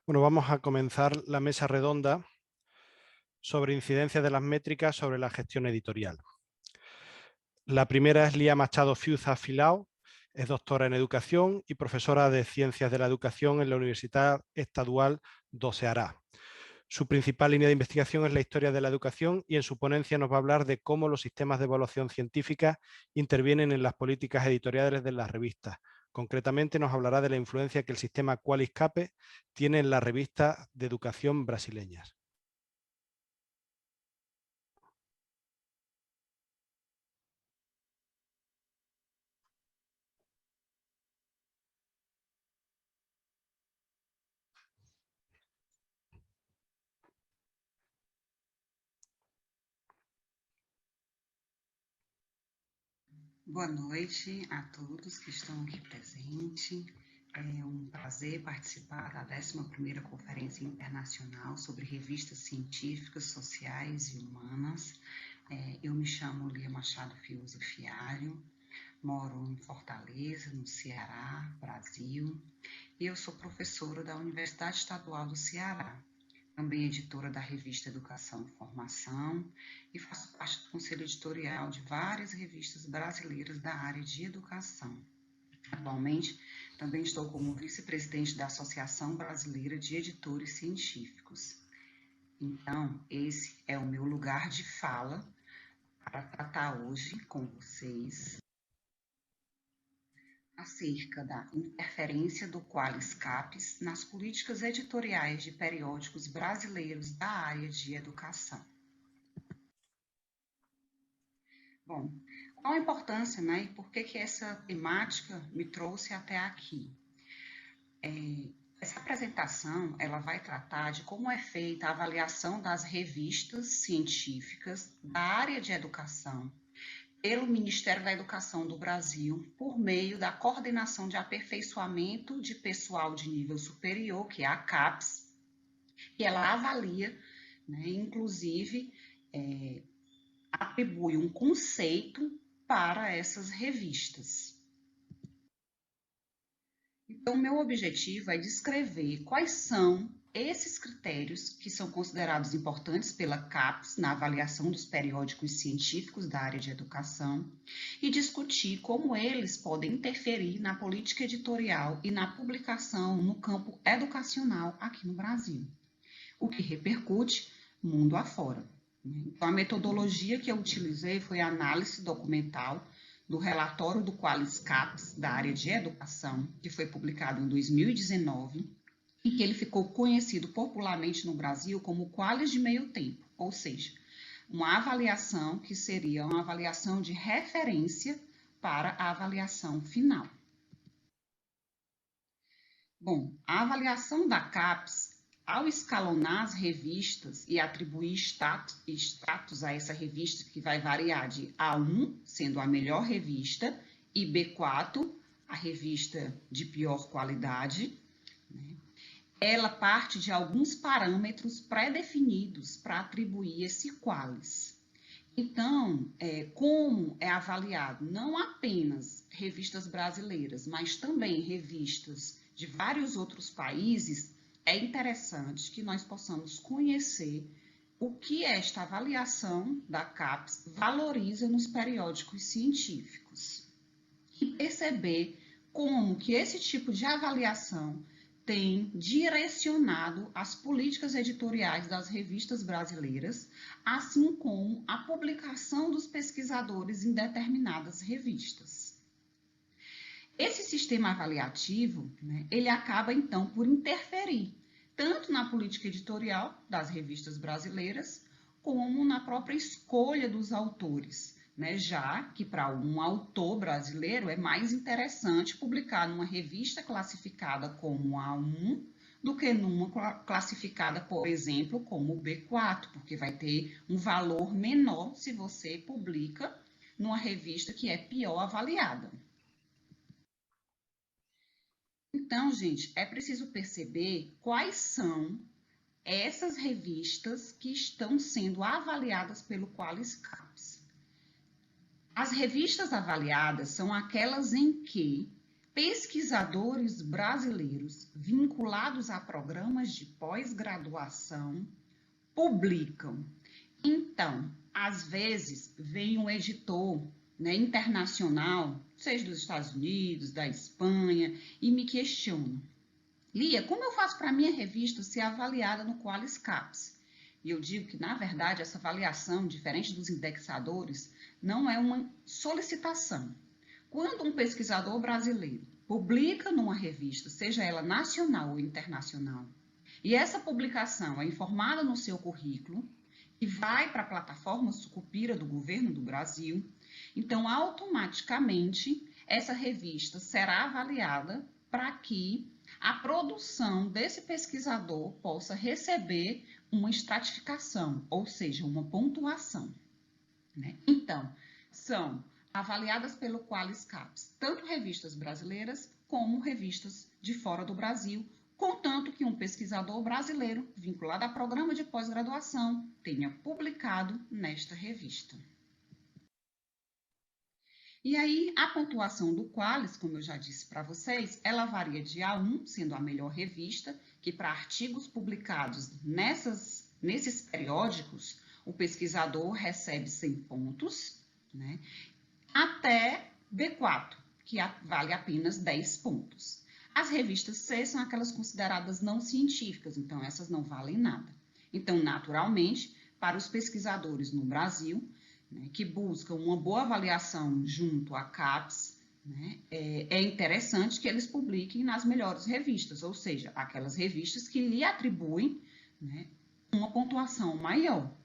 Bueno, vamos a comenzar la mesa redonda sobre incidencia de las métricas sobre la gestión editorial. La primera es Lía Machado Fiuza Filao, es doctora en educación y profesora de Ciencias de la Educación en la Universidad Estadual do Ceará. Su principal línea de investigación es la historia de la educación y en su ponencia nos va a hablar de cómo los sistemas de evaluación científica intervienen en las políticas editoriales de las revistas. Concretamente nos hablará de la influencia que el sistema Qualiscape tiene en las revistas de educación brasileñas. Boa noite a todos que estão aqui presentes. É um prazer participar da 11ª Conferência Internacional sobre Revistas Científicas, Sociais e Humanas. Eu me chamo Lía Machado Fiuza Filao, moro em Fortaleza, no Ceará, Brasil, e eu sou professora da Universidade Estadual do Ceará. Também editora da revista Educação e Formação e faço parte do conselho editorial de várias revistas brasileiras da área de educação. Atualmente, também estou como vice-presidente da Associação Brasileira de Editores Científicos. Então, esse é o meu lugar de fala para tratar hoje com vocês acerca da interferência do Qualiscapes nas políticas editoriais de periódicos brasileiros da área de educação. Bom, qual a importância, né, e por que essa temática me trouxe até aqui? Essa apresentação, ela vai tratar de como é feita a avaliação das revistas científicas da área de educação pelo Ministério da Educação do Brasil, por meio da Coordenação de Aperfeiçoamento de Pessoal de Nível Superior, que é a CAPES, e ela avalia, né, inclusive, atribui um conceito para essas revistas. Então, meu objetivo é descrever quais são esses critérios que são considerados importantes pela CAPES na avaliação dos periódicos científicos da área de educação e discutir como eles podem interferir na política editorial e na publicação no campo educacional aqui no Brasil, o que repercute mundo afora. Então, a metodologia que eu utilizei foi a análise documental do relatório do Qualiscapes da área de educação, que foi publicado em 2019, e que ele ficou conhecido popularmente no Brasil como Qualis de meio tempo, ou seja, uma avaliação que seria uma avaliação de referência para a avaliação final. Bom, a avaliação da CAPES, ao escalonar as revistas e atribuir status a essa revista, que vai variar de A1, sendo a melhor revista, e B4, a revista de pior qualidade, né? Ela parte de alguns parâmetros pré-definidos para atribuir esse qualis. Então, como é avaliado não apenas revistas brasileiras, mas também revistas de vários outros países, é interessante que nós possamos conhecer o que esta avaliação da CAPES valoriza nos periódicos científicos e perceber como que esse tipo de avaliação tem direcionado as políticas editoriais das revistas brasileiras, assim como a publicação dos pesquisadores em determinadas revistas. Esse sistema avaliativo, né, ele acaba, então, por interferir tanto na política editorial das revistas brasileiras, como na própria escolha dos autores, né, já que para um autor brasileiro é mais interessante publicar numa revista classificada como A1 do que numa classificada, por exemplo, como B4, porque vai ter um valor menor se você publica numa revista que é pior avaliada. Então, gente, é preciso perceber quais são essas revistas que estão sendo avaliadas pelo Qualiscapes. As revistas avaliadas são aquelas em que pesquisadores brasileiros vinculados a programas de pós-graduação publicam. Então, às vezes, vem um editor, né, internacional, seja dos Estados Unidos, da Espanha, e me questiona: Lia, como eu faço para a minha revista ser avaliada no Qualis CAPES? E eu digo que, na verdade, essa avaliação, diferente dos indexadores, não é uma solicitação. Quando um pesquisador brasileiro publica numa revista, seja ela nacional ou internacional, e essa publicação é informada no seu currículo e vai para a plataforma Sucupira do governo do Brasil, então automaticamente essa revista será avaliada para que a produção desse pesquisador possa receber uma estratificação, ou seja, uma pontuação, né? Então, são avaliadas pelo Qualis CAPES, tanto revistas brasileiras como revistas de fora do Brasil, contanto que um pesquisador brasileiro vinculado a programa de pós-graduação tenha publicado nesta revista. E aí, a pontuação do Qualis, como eu já disse para vocês, ela varia de A1, sendo a melhor revista, que para artigos publicados nesses periódicos, o pesquisador recebe 100 pontos, né, até B4, que vale apenas 10 pontos. As revistas C são aquelas consideradas não científicas, então essas não valem nada. Então, naturalmente, para os pesquisadores no Brasil, né, que buscam uma boa avaliação junto à CAPES, né, é interessante que eles publiquem nas melhores revistas, ou seja, aquelas revistas que lhe atribuem, né, uma pontuação maior.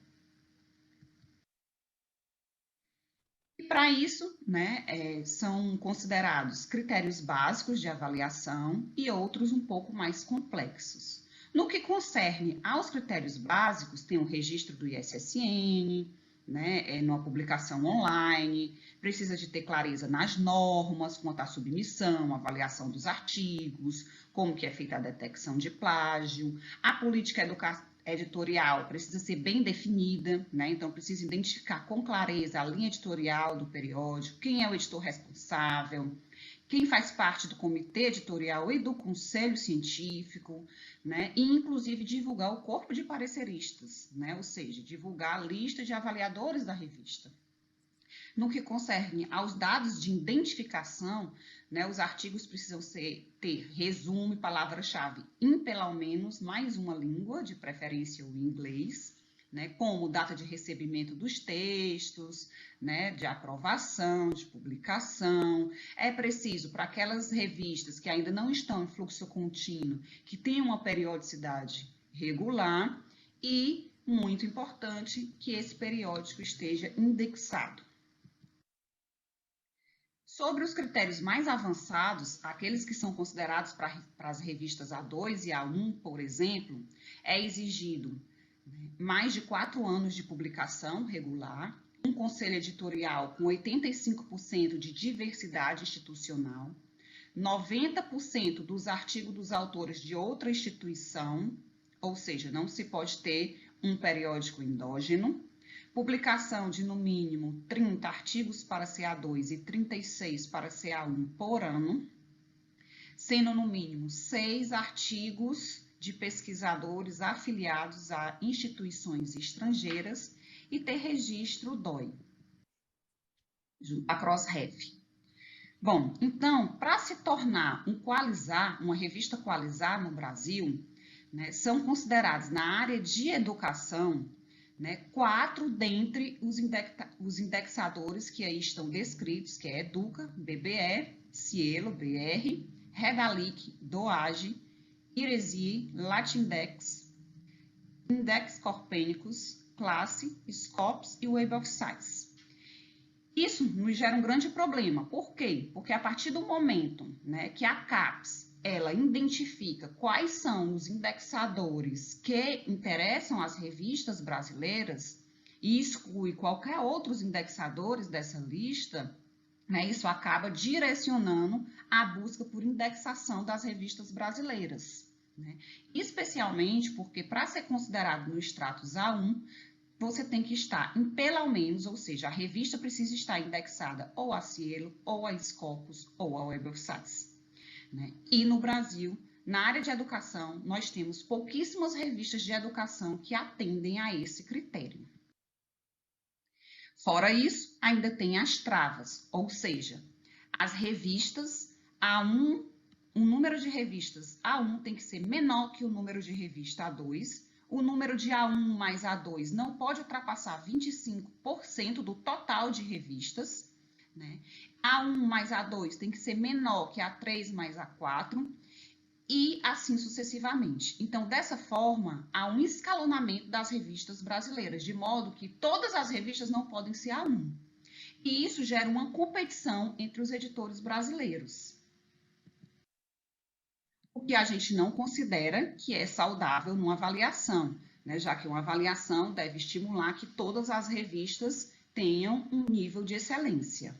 E para isso, né, são considerados critérios básicos de avaliação e outros um pouco mais complexos. No que concerne aos critérios básicos, tem o registro do ISSN, né, numa publicação online, precisa de ter clareza nas normas, quanto à submissão, avaliação dos artigos, como que é feita a detecção de plágio, a política editorial precisa ser bem definida, né? Então precisa identificar com clareza a linha editorial do periódico, quem é o editor responsável, quem faz parte do comitê editorial e do conselho científico, né? E inclusive divulgar o corpo de pareceristas, né? Ou seja, divulgar a lista de avaliadores da revista. No que concerne aos dados de identificação, né, os artigos precisam ter resumo e palavra-chave em pelo menos mais uma língua, de preferência o inglês, né, como data de recebimento dos textos, né, de aprovação, de publicação. É preciso, para aquelas revistas que ainda não estão em fluxo contínuo, que tenham uma periodicidade regular e, muito importante, que esse periódico esteja indexado. Sobre os critérios mais avançados, aqueles que são considerados para as revistas A2 e A1, por exemplo, é exigido, né, mais de 4 anos de publicação regular, um conselho editorial com 85% de diversidade institucional, 90% dos artigos dos autores de outra instituição, ou seja, não se pode ter um periódico endógeno, publicação de, no mínimo, 30 artigos para CA2 e 36 para CA1 por ano, sendo, no mínimo, 6 artigos de pesquisadores afiliados a instituições estrangeiras e ter registro DOI, a Crossref. Bom, então, para se tornar um Qualizar, uma revista Qualizar no Brasil, né, são considerados na área de educação, né, 4 dentre os indexadores que aí estão descritos, que é Educa, BBE, Cielo, BR, Regalic, DOAGE, IRESI, Latindex, Index Corpênicos, Classe, Scopus e Web of Science. Isso nos gera um grande problema. Por quê? Porque a partir do momento, né, que a CAPES ela identifica quais são os indexadores que interessam às revistas brasileiras e exclui qualquer outros indexadores dessa lista, né, isso acaba direcionando a busca por indexação das revistas brasileiras, né? Especialmente porque, para ser considerado no status A1, você tem que estar em pelo menos, ou seja, a revista precisa estar indexada ou a Cielo, ou a Scopus, ou a Web of Science. né? E no Brasil, na área de educação, nós temos pouquíssimas revistas de educação que atendem a esse critério. Fora isso, ainda tem as travas, ou seja, as revistas A1, o número de revistas A1 tem que ser menor que o número de revista A2. O número de A1 mais A2 não pode ultrapassar 25% do total de revistas, né? A1 mais A2 tem que ser menor que A3 mais A4 e assim sucessivamente. Então, dessa forma, há um escalonamento das revistas brasileiras, de modo que todas as revistas não podem ser A1. E isso gera uma competição entre os editores brasileiros, o que a gente não considera que é saudável numa avaliação, né? Já que uma avaliação deve estimular que todas as revistas tenham um nível de excelência.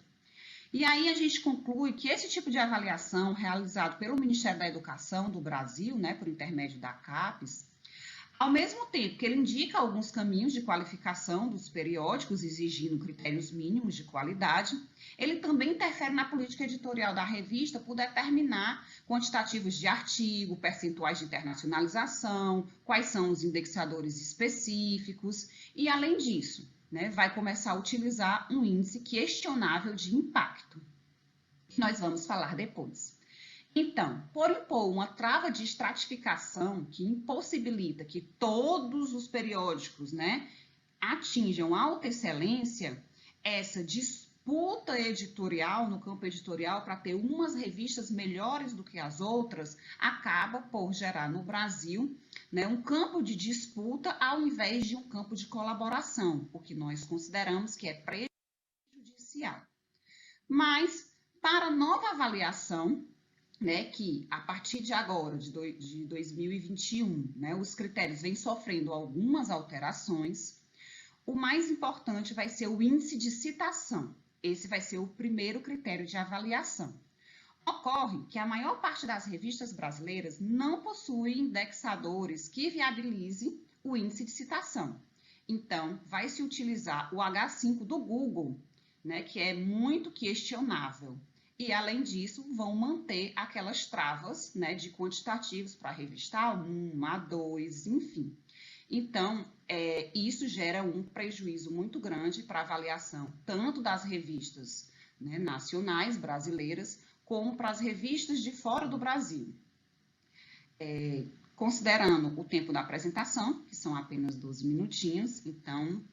E aí a gente conclui que esse tipo de avaliação realizado pelo Ministério da Educação do Brasil, né, por intermédio da CAPES, ao mesmo tempo que ele indica alguns caminhos de qualificação dos periódicos, exigindo critérios mínimos de qualidade, ele também interfere na política editorial da revista por determinar quantitativos de artigo, percentuais de internacionalização, quais são os indexadores específicos, e além disso, né, vai começar a utilizar um índice questionável de impacto, que nós vamos falar depois. Então, por impor uma trava de estratificação que impossibilita que todos os periódicos, né, atinjam alta excelência, essa disputa editorial no campo editorial para ter umas revistas melhores do que as outras acaba por gerar no Brasil, né, um campo de disputa ao invés de um campo de colaboração, o que nós consideramos que é prejudicial. Mas, para nova avaliação, né, que a partir de agora, de 2021, né, os critérios vêm sofrendo algumas alterações, o mais importante vai ser o índice de citação. Esse vai ser o primeiro critério de avaliação. Ocorre que a maior parte das revistas brasileiras não possui indexadores que viabilizem o índice de citação. Então, vai se utilizar o H5 do Google, né, que é muito questionável. E, além disso, vão manter aquelas travas, né, de quantitativos para a revista A1, A2, enfim. Então, isso gera um prejuízo muito grande para a avaliação, tanto das revistas, né, nacionais, brasileiras, como para as revistas de fora do Brasil. Considerando o tempo da apresentação, que são apenas 12 minutinhos, então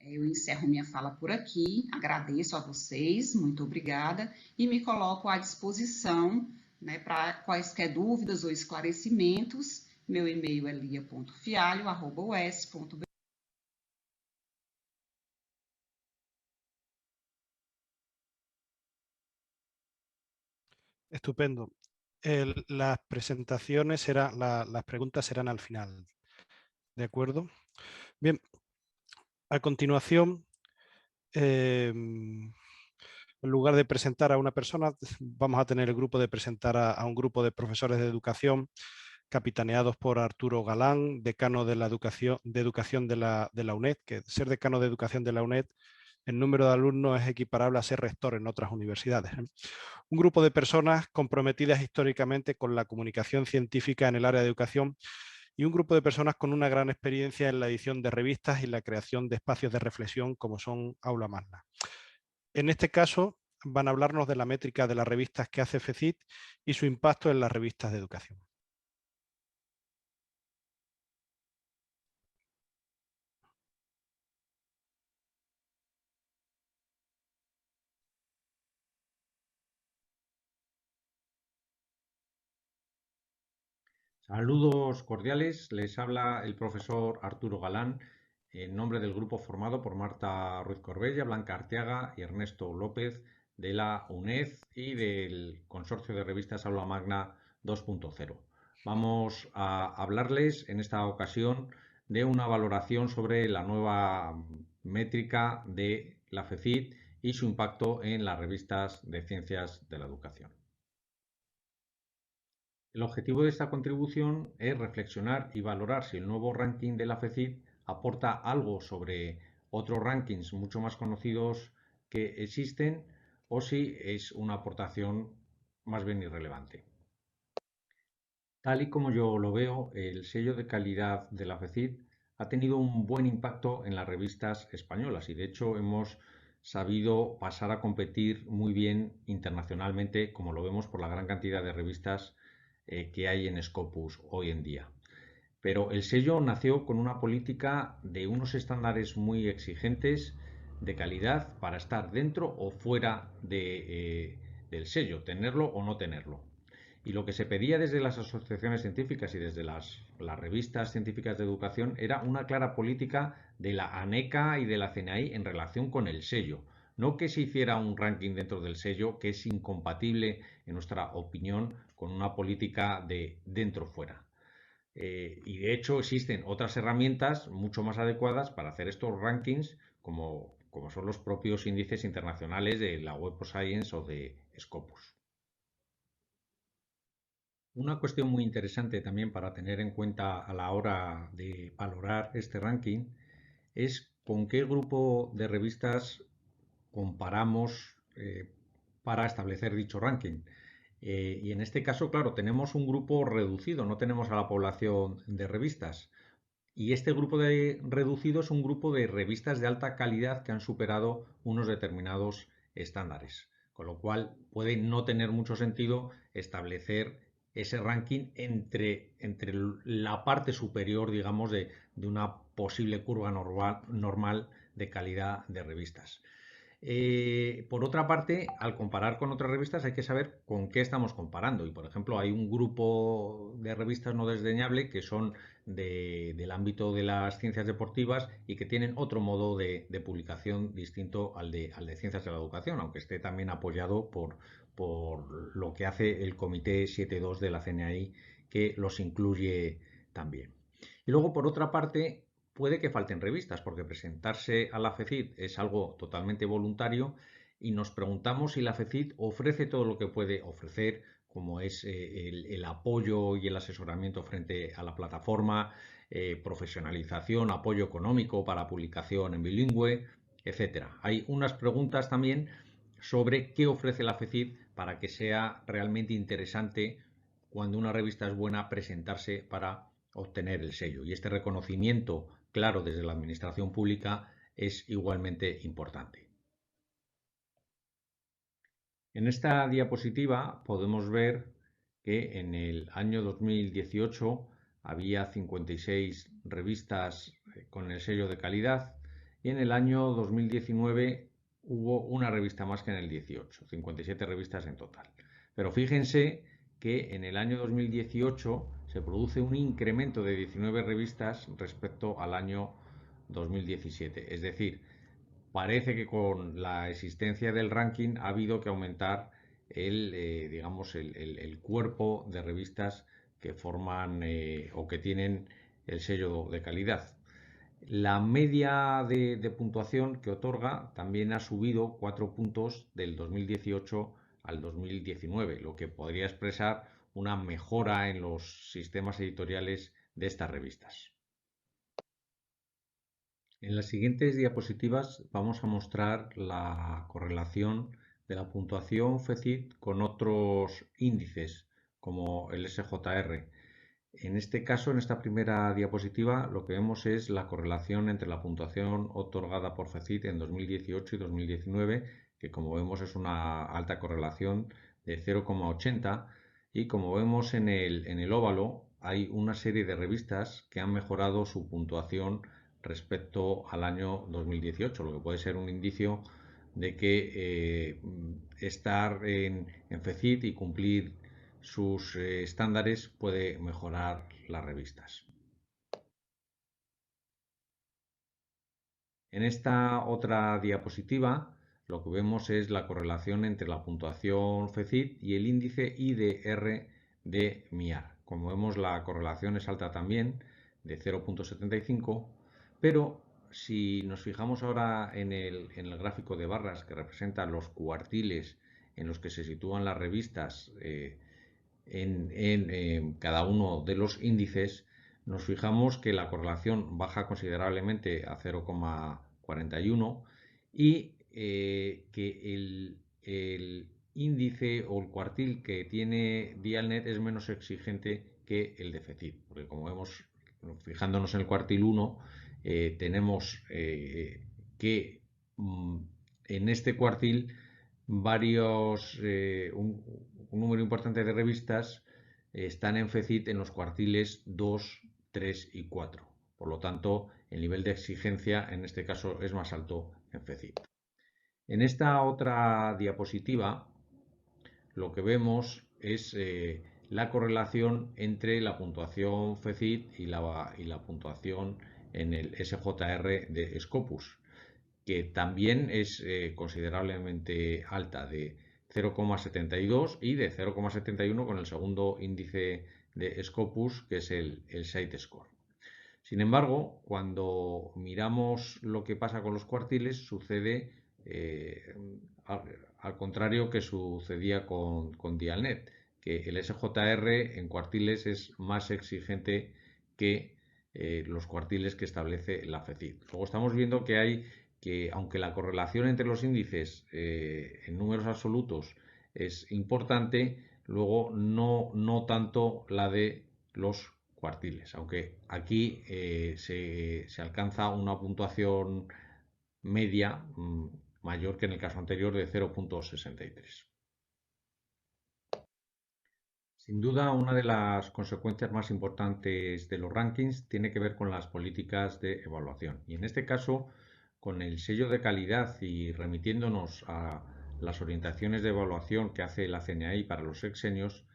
eu encerro minha fala por aqui, agradeço a vocês, muito obrigada, e me coloco à disposição, né, para quaisquer dúvidas ou esclarecimentos. Meu e-mail é lia.fialho@us.br. Estupendo. Las presentaciones serán, las preguntas serán al final. ¿De acuerdo? Bien, a continuación, en lugar de presentar a una persona, vamos a tener el grupo de presentar a un grupo de profesores de educación capitaneados por Arturo Galán, decano de la educación de la UNED, que ser decano de educación de la UNED, el número de alumnos es equiparable a ser rector en otras universidades. Un grupo de personas comprometidas históricamente con la comunicación científica en el área de educación y un grupo de personas con una gran experiencia en la edición de revistas y la creación de espacios de reflexión como son Aula Magna. En este caso van a hablarnos de la métrica de las revistas que hace FECIT y su impacto en las revistas de educación. Saludos cordiales, les habla el profesor Arturo Galán en nombre del grupo formado por Marta Ruiz Corbella, Blanca Arteaga y Ernesto López de la UNED y del Consorcio de Revistas Aula Magna 2.0. Vamos a hablarles en esta ocasión de una valoración sobre la nueva métrica de la FECIT y su impacto en las revistas de ciencias de la educación. El objetivo de esta contribución es reflexionar y valorar si el nuevo ranking de la FECIT aporta algo sobre otros rankings mucho más conocidos que existen o si es una aportación más bien irrelevante. Tal y como yo lo veo, el sello de calidad de la FECID ha tenido un buen impacto en las revistas españolas y de hecho hemos sabido pasar a competir muy bien internacionalmente, como lo vemos por la gran cantidad de revistas que hay en Scopus hoy en día. Pero el sello nació con una política de unos estándares muy exigentes de calidad para estar dentro o fuera del sello, tenerlo o no tenerlo. Y lo que se pedía desde las asociaciones científicas y desde las revistas científicas de educación era una clara política de la ANECA y de la CNAI en relación con el sello. No que se hiciera un ranking dentro del sello que es incompatible, en nuestra opinión, con una política de dentro-fuera. Y de hecho existen otras herramientas mucho más adecuadas para hacer estos rankings, como son los propios índices internacionales de la Web of Science o de Scopus. Una cuestión muy interesante también para tener en cuenta a la hora de valorar este ranking es con qué grupo de revistas comparamos para establecer dicho ranking. Y en este caso, claro, tenemos un grupo reducido, no tenemos a la población de revistas. Y este grupo reducido es un grupo de revistas de alta calidad que han superado unos determinados estándares. Con lo cual puede no tener mucho sentido establecer ese ranking entre la parte superior, digamos, de una posible curva normal de calidad de revistas. Por otra parte, al comparar con otras revistas hay que saber con qué estamos comparando. Y por ejemplo, hay un grupo de revistas no desdeñable que son del ámbito de las ciencias deportivas y que tienen otro modo de publicación distinto al de ciencias de la educación, aunque esté también apoyado por lo que hace el Comité 7.2 de la CNAI, que los incluye también. Y luego, por otra parte, puede que falten revistas, porque presentarse a la FECID es algo totalmente voluntario y nos preguntamos si la FECID ofrece todo lo que puede ofrecer, como es el apoyo y el asesoramiento frente a la plataforma, profesionalización, apoyo económico para publicación en bilingüe, etcétera. Hay unas preguntas también sobre qué ofrece la FECID para que sea realmente interesante cuando una revista es buena presentarse para obtener el sello. Y este reconocimiento claro desde la administración pública es igualmente importante. En esta diapositiva podemos ver que en el año 2018 había 56 revistas con el sello de calidad y en el año 2019 hubo una revista más que en el 18, 57 revistas en total. Pero fíjense que en el año 2018 se produce un incremento de 19 revistas respecto al año 2017. Es decir, parece que con la existencia del ranking ha habido que aumentar el cuerpo de revistas que forman o que tienen el sello de calidad. La media de puntuación que otorga también ha subido 4 puntos del 2018 al 2019, lo que podría expresar una mejora en los sistemas editoriales de estas revistas. En las siguientes diapositivas vamos a mostrar la correlación de la puntuación FECID con otros índices como el SJR. En este caso, en esta primera diapositiva, lo que vemos es la correlación entre la puntuación otorgada por FECID en 2018 y 2019, que como vemos es una alta correlación de 0,80 y como vemos en el óvalo hay una serie de revistas que han mejorado su puntuación respecto al año 2018, lo que puede ser un indicio de que estar en FECID y cumplir sus estándares puede mejorar las revistas. En esta otra diapositiva lo que vemos es la correlación entre la puntuación FECID y el índice IDR de MIAR. Como vemos, la correlación es alta también, de 0,75, pero si nos fijamos ahora en el gráfico de barras que representa los cuartiles en los que se sitúan las revistas en cada uno de los índices, nos fijamos que la correlación baja considerablemente a 0,41 y que el índice o el cuartil que tiene Dialnet es menos exigente que el de FECID, porque como vemos, fijándonos en el cuartil 1, tenemos que en este cuartil un número importante de revistas están en FECID en los cuartiles 2, 3 y 4. Por lo tanto, el nivel de exigencia en este caso es más alto en FECID. En esta otra diapositiva lo que vemos es la correlación entre la puntuación FECID y la puntuación en el SJR de Scopus, que también es considerablemente alta, de 0,72 y de 0,71 con el segundo índice de Scopus, que es el Site Score. Sin embargo, cuando miramos lo que pasa con los cuartiles, sucede al contrario que sucedía con Dialnet, que el SJR en cuartiles es más exigente que los cuartiles que establece la FECID. Luego estamos viendo que aunque la correlación entre los índices en números absolutos es importante, luego no tanto la de los cuartiles, aunque aquí se alcanza una puntuación media mayor que en el caso anterior de 0,63. Sin duda, una de las consecuencias más importantes de los rankings tiene que ver con las políticas de evaluación. Y en este caso, con el sello de calidad y remitiéndonos a las orientaciones de evaluación que hace la CNAI para los sexenios,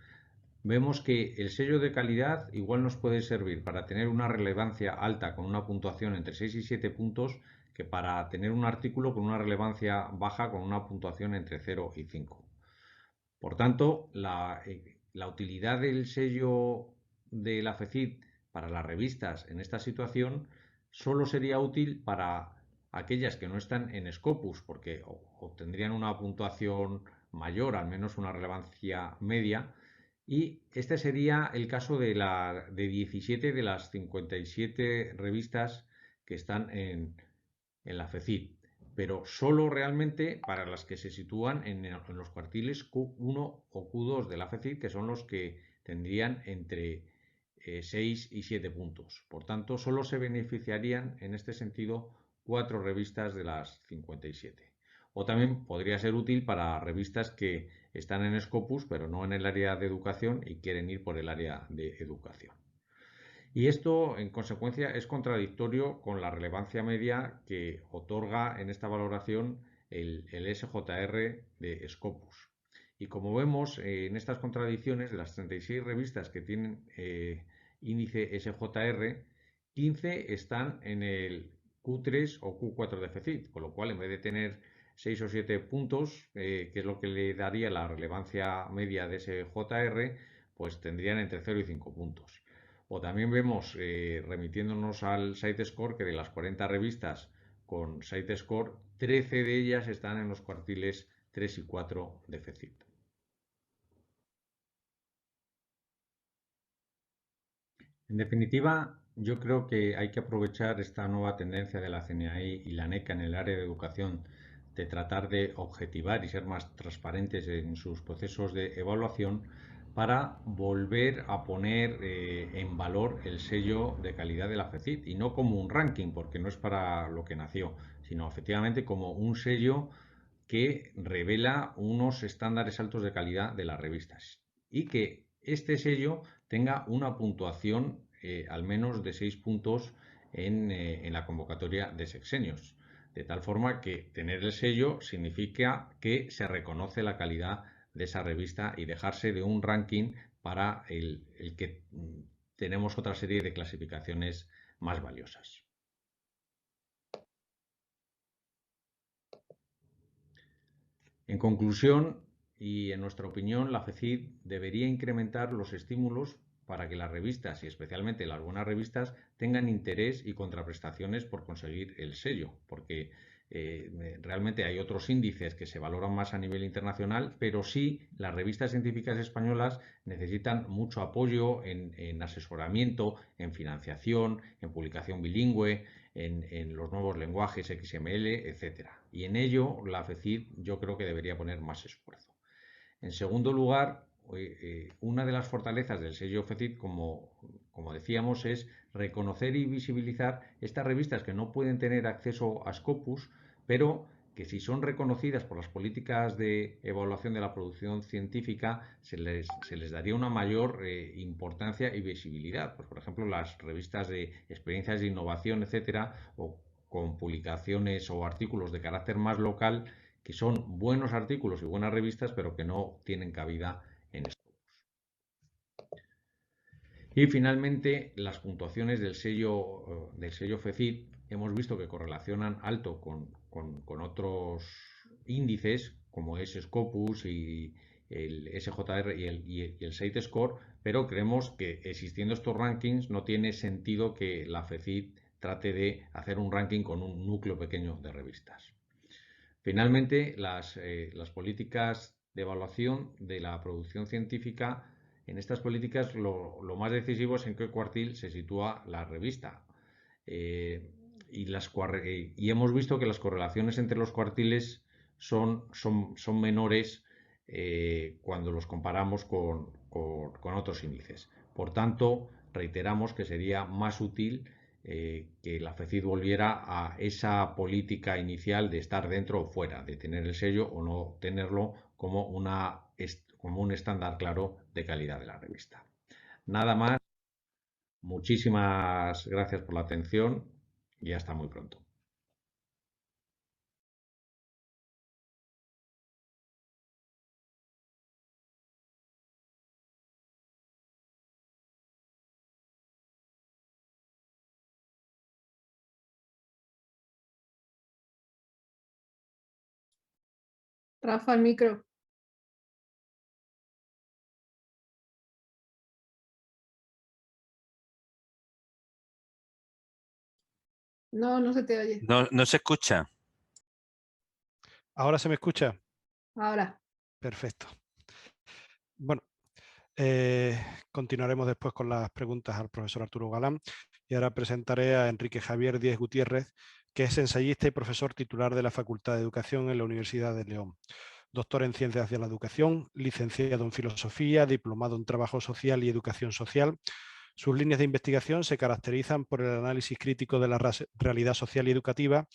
vemos que el sello de calidad igual nos puede servir para tener una relevancia alta con una puntuación entre 6 y 7 puntos que para tener un artículo con una relevancia baja con una puntuación entre 0 y 5. Por tanto, la utilidad del sello de la FECID para las revistas en esta situación solo sería útil para aquellas que no están en Scopus, porque obtendrían una puntuación mayor, al menos una relevancia media, y este sería el caso de 17 de las 57 revistas que están en la FECID, pero solo realmente para las que se sitúan en los cuartiles Q1 o Q2 de la FECID, que son los que tendrían entre 6 y 7 puntos. Por tanto, solo se beneficiarían en este sentido 4 revistas de las 57. O también podría ser útil para revistas que están en Scopus, pero no en el área de educación y quieren ir por el área de educación. Y esto, en consecuencia, es contradictorio con la relevancia media que otorga en esta valoración el SJR de Scopus. Y como vemos, en estas contradicciones, de las 36 revistas que tienen índice SJR, 15 están en el Q3 o Q4 de FECID, con lo cual, en vez de tener 6 o 7 puntos, que es lo que le daría la relevancia media de SJR, pues tendrían entre 0 y 5 puntos. O también vemos, remitiéndonos al SiteScore, que de las 40 revistas con SiteScore, 13 de ellas están en los cuartiles 3 y 4 de FECID. En definitiva, yo creo que hay que aprovechar esta nueva tendencia de la CNAI y la NECA en el área de educación de tratar de objetivar y ser más transparentes en sus procesos de evaluación para volver a poner en valor el sello de calidad de la FECID, y no como un ranking, porque no es para lo que nació, sino efectivamente como un sello que revela unos estándares altos de calidad de las revistas, y que este sello tenga una puntuación al menos de 6 puntos en la convocatoria de sexenios. De tal forma que tener el sello significa que se reconoce la calidad de esa revista y dejarse de un ranking para el que tenemos otra serie de clasificaciones más valiosas. En conclusión, y en nuestra opinión, la FECID debería incrementar los estímulos para que las revistas, y especialmente las buenas revistas, tengan interés y contraprestaciones por conseguir el sello, porque realmente hay otros índices que se valoran más a nivel internacional, pero sí las revistas científicas españolas necesitan mucho apoyo en asesoramiento, en financiación, en publicación bilingüe, en los nuevos lenguajes XML, etcétera. Y en ello la FECID yo creo que debería poner más esfuerzo. En segundo lugar, una de las fortalezas del sello FECIT, como decíamos, es reconocer y visibilizar estas revistas que no pueden tener acceso a Scopus, pero que si son reconocidas por las políticas de evaluación de la producción científica, se les daría una mayor importancia y visibilidad. Pues, por ejemplo, las revistas de experiencias de innovación, etcétera, o con publicaciones o artículos de carácter más local, que son buenos artículos y buenas revistas, pero que no tienen cabida en Scopus. Y finalmente, las puntuaciones del sello FECIT hemos visto que correlacionan alto con otros índices, como es Scopus y el SJR y el Site Score, pero creemos que existiendo estos rankings no tiene sentido que la FECIT trate de hacer un ranking con un núcleo pequeño de revistas. Finalmente, las políticas de evaluación de la producción científica, en estas políticas lo más decisivo es en qué cuartil se sitúa la revista. Y hemos visto que las correlaciones entre los cuartiles son menores cuando los comparamos con otros índices. Por tanto, reiteramos que sería más útil que la FECIT volviera a esa política inicial de estar dentro o fuera, de tener el sello o no tenerlo como un estándar claro de calidad de la revista. Nada más, muchísimas gracias por la atención y hasta muy pronto. Rafa, el micro. No, no se te oye. No se escucha. ¿Ahora se me escucha? Ahora. Perfecto. Bueno, continuaremos después con las preguntas al profesor Arturo Galán y ahora presentaré a Enrique Javier Díez Gutiérrez, que es ensayista y profesor titular de la Facultad de Educación en la Universidad de León. Doctor en Ciencias de la Educación, licenciado en Filosofía, diplomado en Trabajo Social y Educación Social. Sus líneas de investigación se caracterizan por el análisis crítico de la realidad social y educativa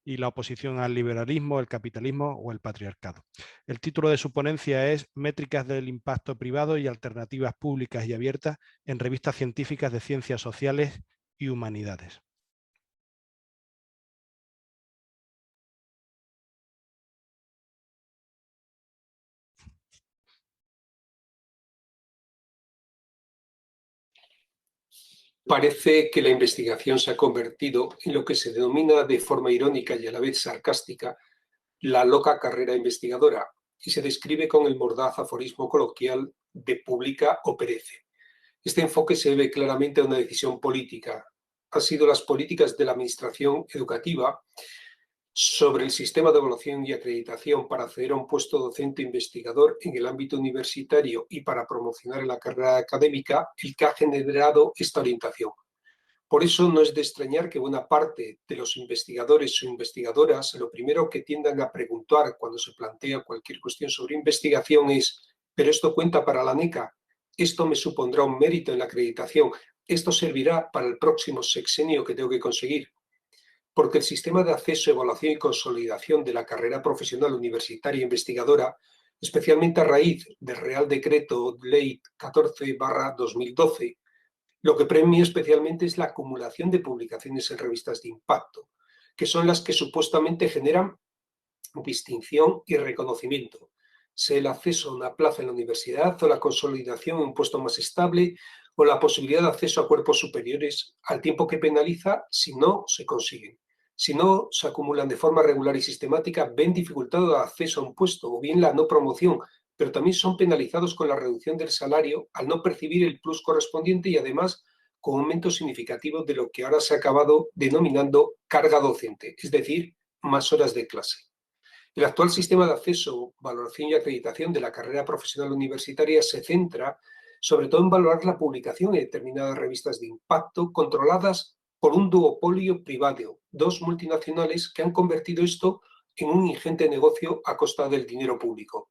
y la oposición al liberalismo, el capitalismo o el patriarcado. El título de su ponencia es Métricas del impacto privado y alternativas públicas y abiertas en revistas científicas de ciencias sociales y humanidades. Parece que la investigación se ha convertido en lo que se denomina de forma irónica y a la vez sarcástica la loca carrera investigadora y se describe con el mordaz aforismo coloquial de publica o perece. Este enfoque se debe claramente a una decisión política. Han sido las políticas de la administración educativa sobre el sistema de evaluación y acreditación para acceder a un puesto docente investigador en el ámbito universitario y para promocionar la carrera académica el que ha generado esta orientación. Por eso no es de extrañar que buena parte de los investigadores o investigadoras lo primero que tiendan a preguntar cuando se plantea cualquier cuestión sobre investigación es ¿pero esto cuenta para la NECA? ¿Esto me supondrá un mérito en la acreditación? ¿Esto servirá para el próximo sexenio que tengo que conseguir? Porque el sistema de acceso, evaluación y consolidación de la carrera profesional universitaria e investigadora, especialmente a raíz del Real Decreto Ley 14/2012, lo que premia especialmente es la acumulación de publicaciones en revistas de impacto, que son las que supuestamente generan distinción y reconocimiento, sea el acceso a una plaza en la universidad o la consolidación en un puesto más estable o la posibilidad de acceso a cuerpos superiores, al tiempo que penaliza si no se consiguen. Si no se acumulan de forma regular y sistemática, ven dificultado el acceso a un puesto o bien la no promoción, pero también son penalizados con la reducción del salario al no percibir el plus correspondiente y además con un aumento significativo de lo que ahora se ha acabado denominando carga docente, es decir, más horas de clase. El actual sistema de acceso, valoración y acreditación de la carrera profesional universitaria se centra sobre todo en valorar la publicación en determinadas revistas de impacto controladas por un duopolio privado, dos multinacionales que han convertido esto en un ingente negocio a costa del dinero público.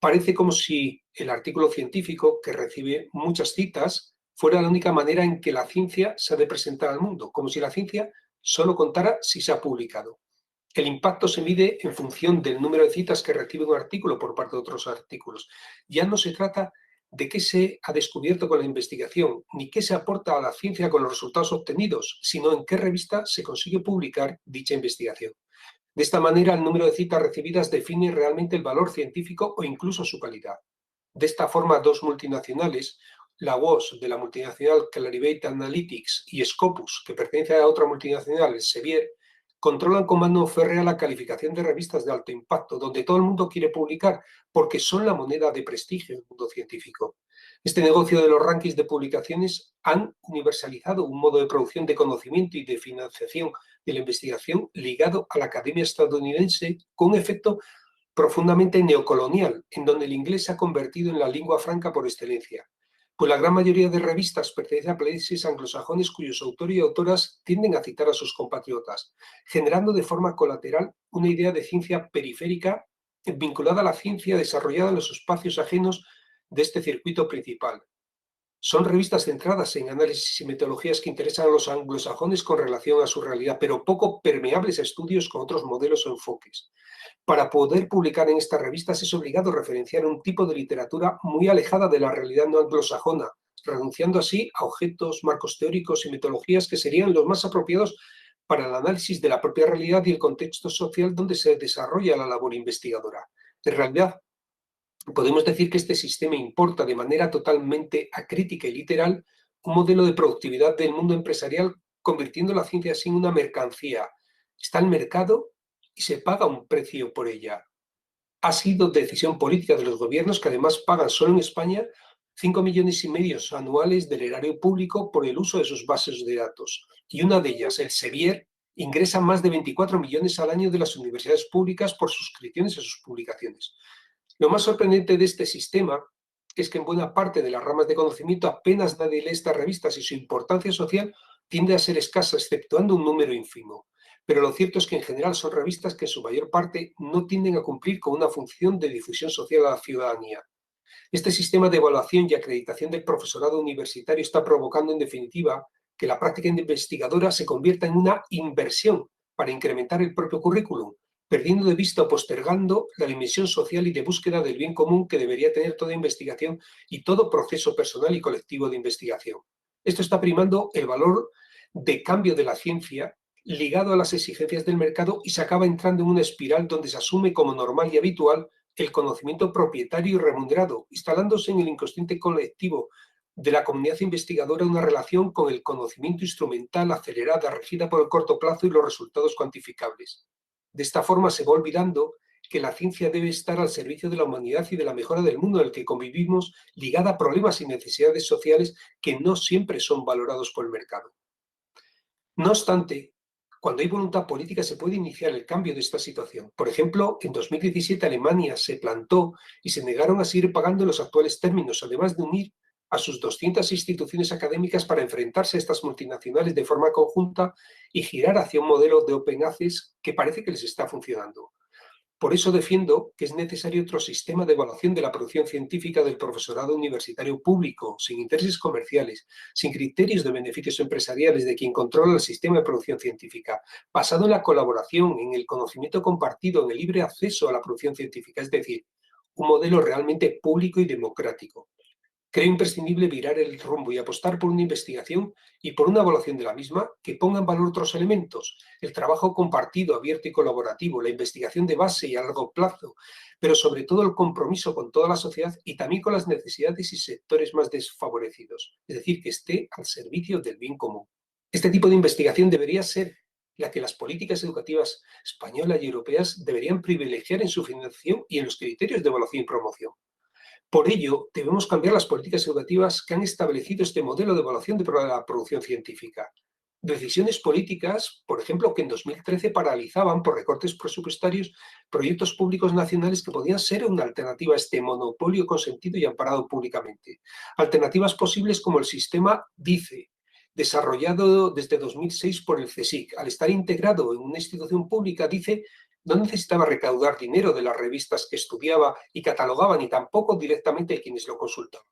parece como si el artículo científico, que recibe muchas citas, fuera la única manera en que la ciencia se ha de presentar al mundo, como si la ciencia solo contara si se ha publicado. El impacto se mide en función del número de citas que recibe un artículo por parte de otros artículos. Ya no se trata de qué se ha descubierto con la investigación, ni qué se aporta a la ciencia con los resultados obtenidos, sino en qué revista se consigue publicar dicha investigación. De esta manera, el número de citas recibidas define realmente el valor científico o incluso su calidad. De esta forma, dos multinacionales, la WOS de la multinacional Clarivate Analytics y Scopus, que pertenece a otra multinacional, Elsevier, controlan con mano férrea la calificación de revistas de alto impacto, donde todo el mundo quiere publicar, porque son la moneda de prestigio del mundo científico. Este negocio de los rankings de publicaciones han universalizado un modo de producción de conocimiento y de financiación de la investigación ligado a la academia estadounidense con un efecto profundamente neocolonial, en donde el inglés se ha convertido en la lengua franca por excelencia. Pues la gran mayoría de revistas pertenecen a países anglosajones cuyos autores y autoras tienden a citar a sus compatriotas, generando de forma colateral una idea de ciencia periférica vinculada a la ciencia desarrollada en los espacios ajenos de este circuito principal. Son revistas centradas en análisis y metodologías que interesan a los anglosajones con relación a su realidad, pero poco permeables a estudios con otros modelos o enfoques. Para poder publicar en estas revistas es obligado referenciar un tipo de literatura muy alejada de la realidad no anglosajona, renunciando así a objetos, marcos teóricos y metodologías que serían los más apropiados para el análisis de la propia realidad y el contexto social donde se desarrolla la labor investigadora. En realidad, podemos decir que este sistema importa de manera totalmente acrítica y literal un modelo de productividad del mundo empresarial, convirtiendo la ciencia así en una mercancía. Está el mercado y se paga un precio por ella. Ha sido decisión política de los gobiernos que además pagan solo en España 5,5 millones anuales del erario público por el uso de sus bases de datos. Y una de ellas, Elsevier, ingresa más de 24 millones al año de las universidades públicas por suscripciones a sus publicaciones. Lo más sorprendente de este sistema es que en buena parte de las ramas de conocimiento apenas nadie lee estas revistas y su importancia social tiende a ser escasa, exceptuando un número ínfimo. Pero lo cierto es que en general son revistas que en su mayor parte no tienden a cumplir con una función de difusión social a la ciudadanía. Este sistema de evaluación y acreditación del profesorado universitario está provocando, en definitiva, que la práctica investigadora se convierta en una inversión para incrementar el propio currículum, perdiendo de vista o postergando la dimensión social y de búsqueda del bien común que debería tener toda investigación y todo proceso personal y colectivo de investigación. Esto está primando el valor de cambio de la ciencia ligado a las exigencias del mercado y se acaba entrando en una espiral donde se asume como normal y habitual el conocimiento propietario y remunerado, instalándose en el inconsciente colectivo de la comunidad investigadora una relación con el conocimiento instrumental acelerada, regida por el corto plazo y los resultados cuantificables. De esta forma se va olvidando que la ciencia debe estar al servicio de la humanidad y de la mejora del mundo en el que convivimos, ligada a problemas y necesidades sociales que no siempre son valorados por el mercado. No obstante, cuando hay voluntad política se puede iniciar el cambio de esta situación. Por ejemplo, en 2017 Alemania se plantó y se negaron a seguir pagando en los actuales términos, además de unir a sus 200 instituciones académicas para enfrentarse a estas multinacionales de forma conjunta y girar hacia un modelo de open access que parece que les está funcionando. Por eso defiendo que es necesario otro sistema de evaluación de la producción científica del profesorado universitario público, sin intereses comerciales, sin criterios de beneficios empresariales de quien controla el sistema de producción científica, basado en la colaboración, en el conocimiento compartido, en el libre acceso a la producción científica, es decir, un modelo realmente público y democrático. Creo imprescindible virar el rumbo y apostar por una investigación y por una evaluación de la misma que ponga en valor otros elementos, el trabajo compartido, abierto y colaborativo, la investigación de base y a largo plazo, pero sobre todo el compromiso con toda la sociedad y también con las necesidades y sectores más desfavorecidos, es decir, que esté al servicio del bien común. Este tipo de investigación debería ser la que las políticas educativas españolas y europeas deberían privilegiar en su financiación y en los criterios de evaluación y promoción. Por ello, debemos cambiar las políticas educativas que han establecido este modelo de evaluación de la producción científica. Decisiones políticas, por ejemplo, que en 2013 paralizaban por recortes presupuestarios proyectos públicos nacionales que podían ser una alternativa a este monopolio consentido y amparado públicamente. Alternativas posibles como el sistema DICE, desarrollado desde 2006 por el CSIC. Al estar integrado en una institución pública, DICE No necesitaba recaudar dinero de las revistas que estudiaba y catalogaba, ni tampoco directamente de quienes lo consultaban.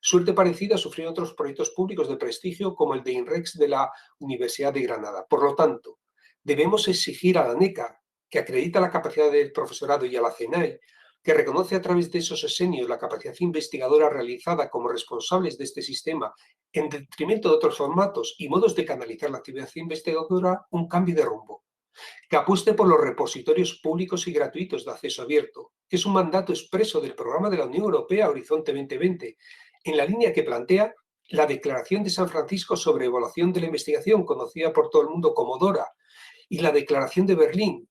Suerte parecida sufrieron otros proyectos públicos de prestigio como el de INREX de la Universidad de Granada. Por lo tanto, debemos exigir a la NECA, que acredita la capacidad del profesorado, y a la CENAI, que reconoce a través de esos esenios la capacidad investigadora realizada como responsables de este sistema, en detrimento de otros formatos y modos de canalizar la actividad investigadora, un cambio de rumbo. Que apueste por los repositorios públicos y gratuitos de acceso abierto, que es un mandato expreso del programa de la Unión Europea Horizonte 2020, en la línea que plantea la Declaración de San Francisco sobre Evaluación de la Investigación, conocida por todo el mundo como DORA, y la Declaración de Berlín,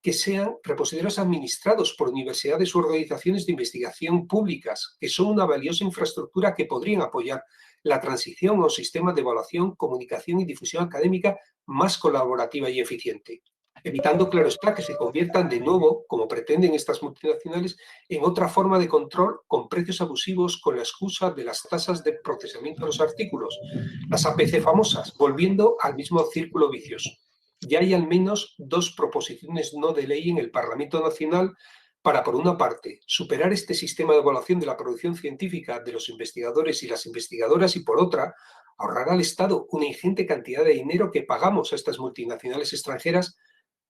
que sean repositorios administrados por universidades u organizaciones de investigación públicas, que son una valiosa infraestructura que podrían apoyar la transición a un sistema de evaluación, comunicación y difusión académica más colaborativa y eficiente, evitando, claro está, que se conviertan de nuevo, como pretenden estas multinacionales, en otra forma de control con precios abusivos con la excusa de las tasas de procesamiento de los artículos, las APC famosas, volviendo al mismo círculo vicioso. Ya hay al menos 2 proposiciones no de ley en el Parlamento Nacional para, por una parte, superar este sistema de evaluación de la producción científica de los investigadores y las investigadoras y, por otra, ahorrar al Estado una ingente cantidad de dinero que pagamos a estas multinacionales extranjeras,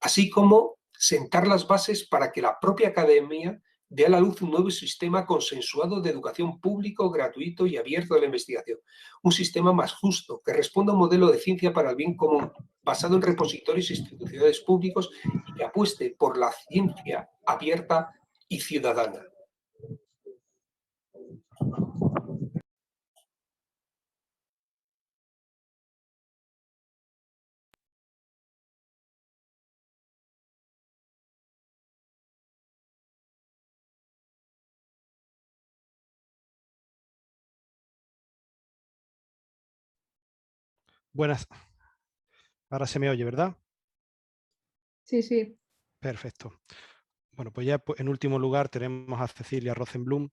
así como sentar las bases para que la propia academia dé a la luz un nuevo sistema consensuado de educación público, gratuito y abierto de la investigación. Un sistema más justo, que responda a un modelo de ciencia para el bien común, basado en repositorios institucionales públicos y que apueste por la ciencia abierta y ciudadana. Buenas. Ahora se me oye, ¿verdad? Sí, sí. Perfecto. Bueno, pues ya en último lugar tenemos a Cecilia Rosenblum,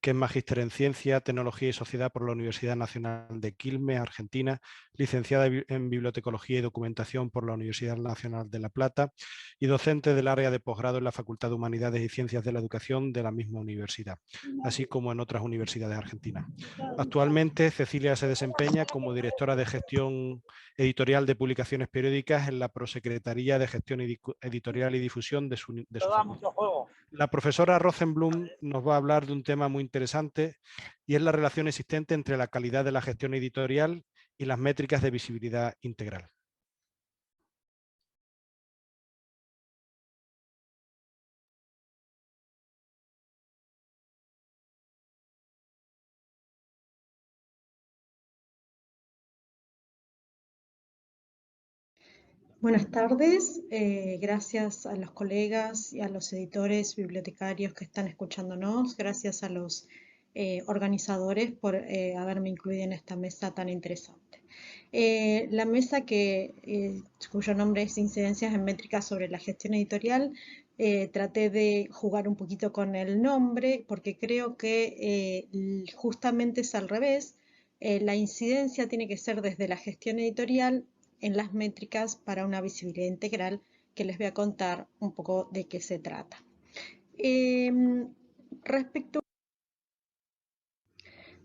que es magíster en Ciencia, Tecnología y Sociedad por la Universidad Nacional de Quilmes, Argentina, licenciada en Bibliotecología y Documentación por la Universidad Nacional de La Plata y docente del área de posgrado en la Facultad de Humanidades y Ciencias de la Educación de la misma universidad, así como en otras universidades argentinas. Actualmente, Cecilia se desempeña como directora de gestión editorial de publicaciones periódicas en la Prosecretaría de Gestión Editorial y Difusión de su facultad. La profesora Rosenblum nos va a hablar de un tema muy interesante y es la relación existente entre la calidad de la gestión editorial y las métricas de visibilidad integral. Buenas tardes, gracias a los colegas y a los editores bibliotecarios que están escuchándonos, gracias a los organizadores por haberme incluido en esta mesa tan interesante. La mesa cuyo nombre es Incidencias en Métricas sobre la Gestión Editorial, traté de jugar un poquito con el nombre porque creo que justamente es al revés. La incidencia tiene que ser desde la gestión editorial en las métricas para una visibilidad integral, que les voy a contar un poco de qué se trata.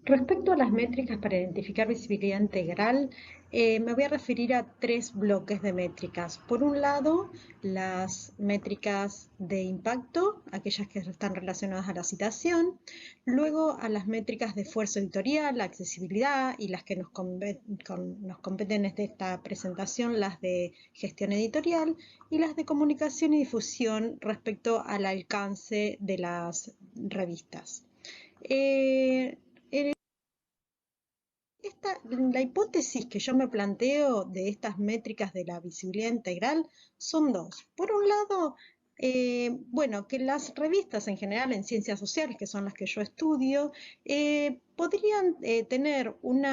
Respecto a las métricas para identificar visibilidad integral, me voy a referir a 3 bloques de métricas. Por un lado, las métricas de impacto, aquellas que están relacionadas a la citación. Luego, a las métricas de esfuerzo editorial, la accesibilidad, y las que nos competen desde esta presentación, las de gestión editorial, y las de comunicación y difusión respecto al alcance de las revistas. La hipótesis que yo me planteo de estas métricas de la visibilidad integral son 2. Por un lado, que las revistas en general en ciencias sociales, que son las que yo estudio, podrían tener un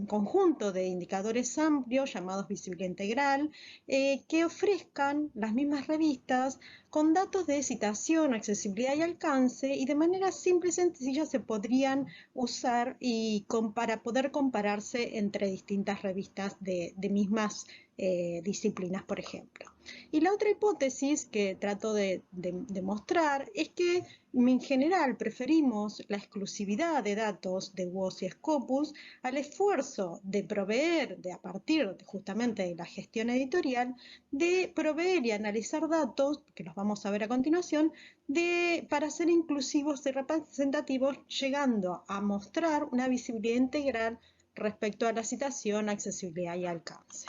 conjunto de indicadores amplios llamados visibilidad integral, que ofrezcan las mismas revistas con datos de citación, accesibilidad y alcance, y de manera simple y sencilla se podrían usar para poder compararse entre distintas revistas de mismas disciplinas, por ejemplo. Y la otra hipótesis que trato de mostrar es que en general preferimos la exclusividad de datos de WOS y Scopus al esfuerzo de proveer, a partir justamente de la gestión editorial, de proveer y analizar datos, que los vamos a ver a continuación, para ser inclusivos y representativos, llegando a mostrar una visibilidad integral respecto a la citación, accesibilidad y alcance.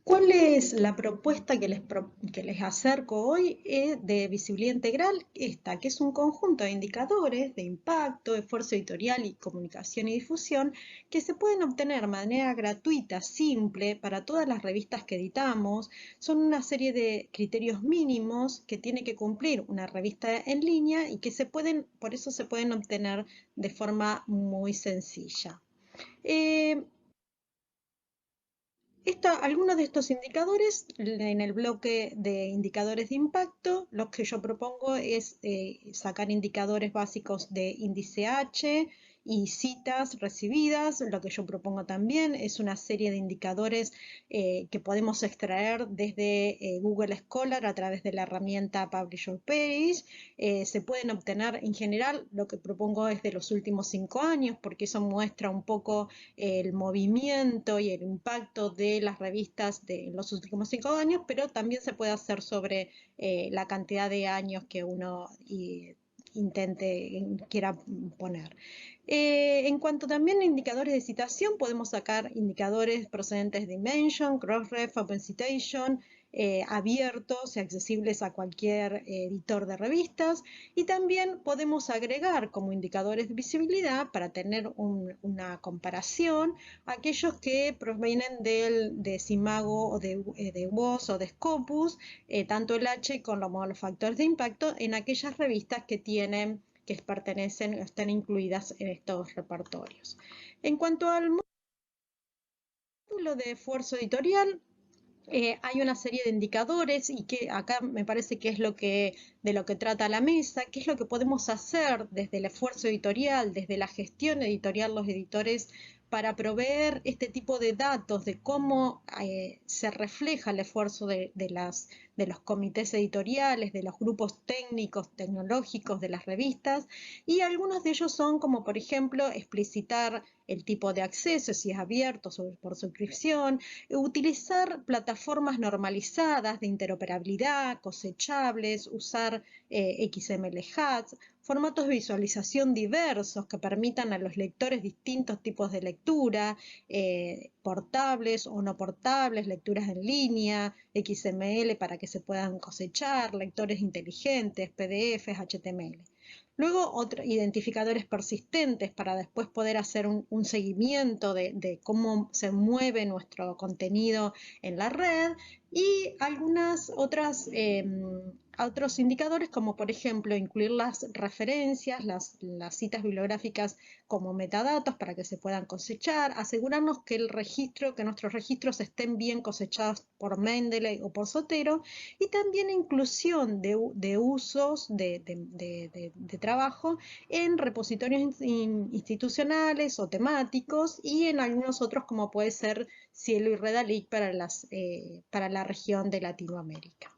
¿Cuál es la propuesta que les acerco hoy de visibilidad integral? Esta, que es un conjunto de indicadores de impacto, esfuerzo editorial y comunicación y difusión que se pueden obtener de manera gratuita, simple, para todas las revistas que editamos. Son una serie de criterios mínimos que tiene que cumplir una revista en línea y que por eso se pueden obtener de forma muy sencilla. Algunos de estos indicadores, en el bloque de indicadores de impacto, lo que yo propongo es sacar indicadores básicos de índice H y citas recibidas. Lo que yo propongo también es una serie de indicadores que podemos extraer desde Google Scholar a través de la herramienta Publish Your Page. Se pueden obtener, en general, lo que propongo es de los últimos 5 años, porque eso muestra un poco el movimiento y el impacto de las revistas en los últimos 5 años, pero también se puede hacer sobre la cantidad de años que uno quiera poner. En cuanto también a indicadores de citación, podemos sacar indicadores procedentes de Dimension, Crossref, Open Citation, abiertos y accesibles a cualquier editor de revistas, y también podemos agregar como indicadores de visibilidad, para tener una comparación, aquellos que provienen de Simago o de WOS o de Scopus, tanto el H como los factores de impacto en aquellas revistas que pertenecen o están incluidas en estos repertorios. En cuanto al módulo de esfuerzo editorial, hay una serie de indicadores, y que acá me parece que es de lo que trata la mesa, qué es lo que podemos hacer desde el esfuerzo editorial, desde la gestión editorial, los editores, para proveer este tipo de datos de cómo se refleja el esfuerzo de los comités editoriales, de los grupos técnicos, tecnológicos de las revistas, y algunos de ellos son como, por ejemplo, explicitar el tipo de acceso, si es abierto o por suscripción, utilizar plataformas normalizadas de interoperabilidad, cosechables, usar XML hats, formatos de visualización diversos que permitan a los lectores distintos tipos de lectura, portables o no portables, lecturas en línea, XML para que se puedan cosechar, lectores inteligentes, PDFs, HTML. Luego, identificadores persistentes para después poder hacer un seguimiento de cómo se mueve nuestro contenido en la red, y otros indicadores, como por ejemplo incluir las referencias, las citas bibliográficas como metadatos para que se puedan cosechar, asegurarnos que nuestros registros estén bien cosechados por Mendeley o por Zotero, y también inclusión de usos de trabajo en repositorios institucionales o temáticos, y en algunos otros como puede ser Cielo y Redalic para la región de Latinoamérica.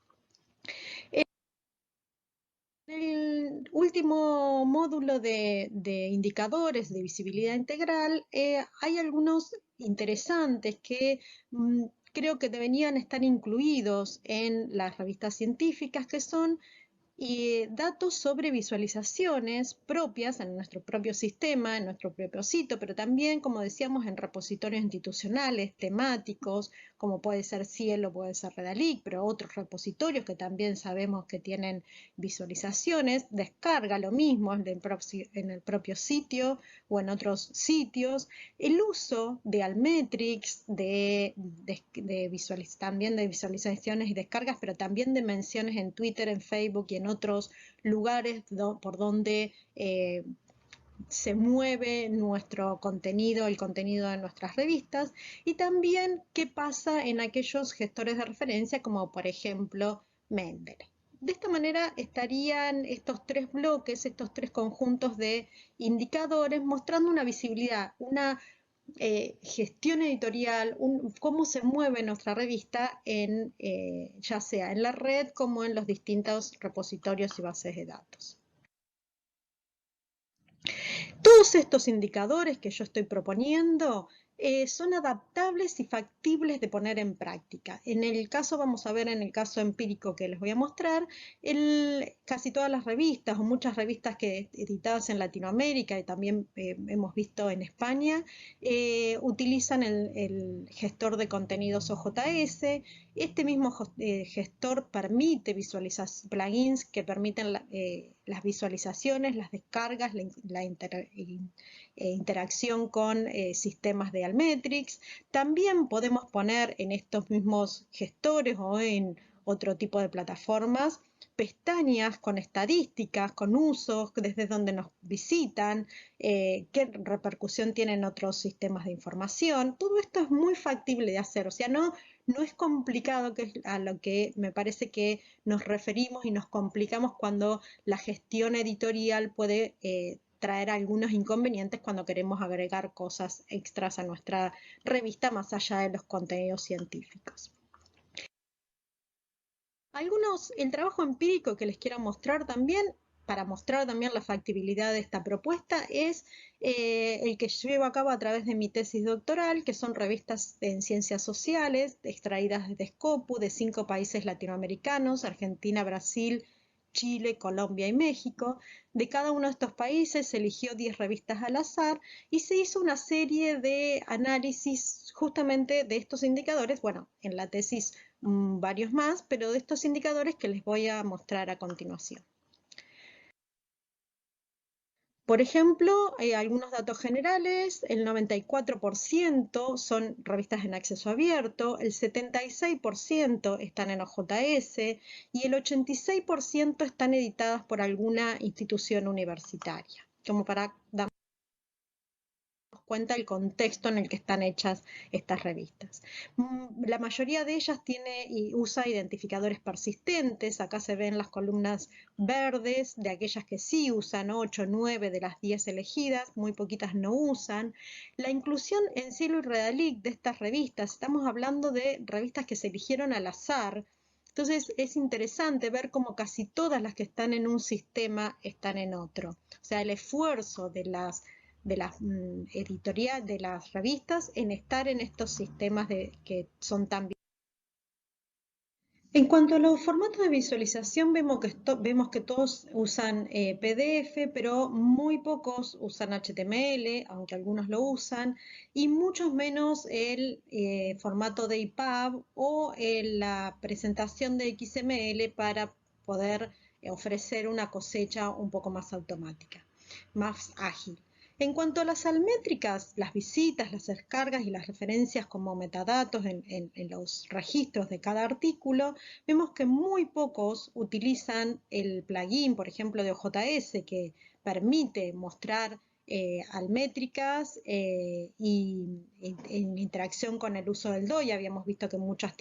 En el último módulo de indicadores de visibilidad integral, hay algunos interesantes que creo que deberían estar incluidos en las revistas científicas, que son datos sobre visualizaciones propias en nuestro propio sistema, en nuestro propio sitio, pero también, como decíamos, en repositorios institucionales, temáticos, como puede ser Cielo, puede ser Redalic, pero otros repositorios que también sabemos que tienen visualizaciones. Descarga, lo mismo en el propio sitio o en otros sitios. El uso de Altmetrics, también de visualizaciones y descargas, pero también de menciones en Twitter, en Facebook y en otros lugares por donde se mueve nuestro contenido, el contenido de nuestras revistas, y también qué pasa en aquellos gestores de referencia, como por ejemplo Mendeley. De esta manera estarían estos 3 bloques, estos 3 conjuntos de indicadores, mostrando una visibilidad, gestión editorial, cómo se mueve nuestra revista ya sea en la red como en los distintos repositorios y bases de datos. Todos estos indicadores que yo estoy proponiendo son adaptables y factibles de poner en práctica. Vamos a ver en el caso empírico que les voy a mostrar, casi todas las revistas o muchas revistas editadas en Latinoamérica y también hemos visto en España, utilizan el gestor de contenidos OJS. Este mismo gestor permite plugins que permiten las visualizaciones, las descargas, la interacción con sistemas de Altmetrics. También podemos poner en estos mismos gestores o en otro tipo de plataformas pestañas con estadísticas, con usos, desde donde nos visitan, qué repercusión tienen otros sistemas de información. Todo esto es muy factible de hacer, o sea, no es complicado, que es a lo que me parece que nos referimos y nos complicamos cuando la gestión editorial puede traer algunos inconvenientes cuando queremos agregar cosas extras a nuestra revista más allá de los contenidos científicos. El trabajo empírico que les quiero mostrar también, para mostrar también la factibilidad de esta propuesta, es el que llevo a cabo a través de mi tesis doctoral, que son revistas en ciencias sociales, extraídas de Scopus, de 5 países latinoamericanos: Argentina, Brasil, Chile, Colombia y México. De cada uno de estos países se eligió 10 revistas al azar y se hizo una serie de análisis justamente de estos indicadores, bueno, en la tesis varios más, pero de estos indicadores que les voy a mostrar a continuación. Por ejemplo, algunos datos generales: el 94% son revistas en acceso abierto, el 76% están en OJS y el 86% están editadas por alguna institución universitaria, como para darnos cuenta el contexto en el que están hechas estas revistas. La mayoría de ellas usa identificadores persistentes. Acá se ven las columnas verdes de aquellas que sí usan, 8, 9 de las 10 elegidas, muy poquitas no usan. La inclusión en Cielo y Redalic de estas revistas, estamos hablando de revistas que se eligieron al azar. Entonces es interesante ver cómo casi todas las que están en un sistema están en otro. O sea, el esfuerzo de las editoriales, de las revistas, en estar en estos sistemas que son tan... En cuanto a los formatos de visualización, vemos que todos usan PDF, pero muy pocos usan HTML, aunque algunos lo usan, y muchos menos el formato de EPUB o la presentación de XML para poder ofrecer una cosecha un poco más automática, más ágil. En cuanto a las altmétricas, las visitas, las descargas y las referencias como metadatos en los registros de cada artículo, vemos que muy pocos utilizan el plugin, por ejemplo, de OJS, que permite mostrar altmétricas y en interacción con el uso del DOI. Habíamos visto que muchas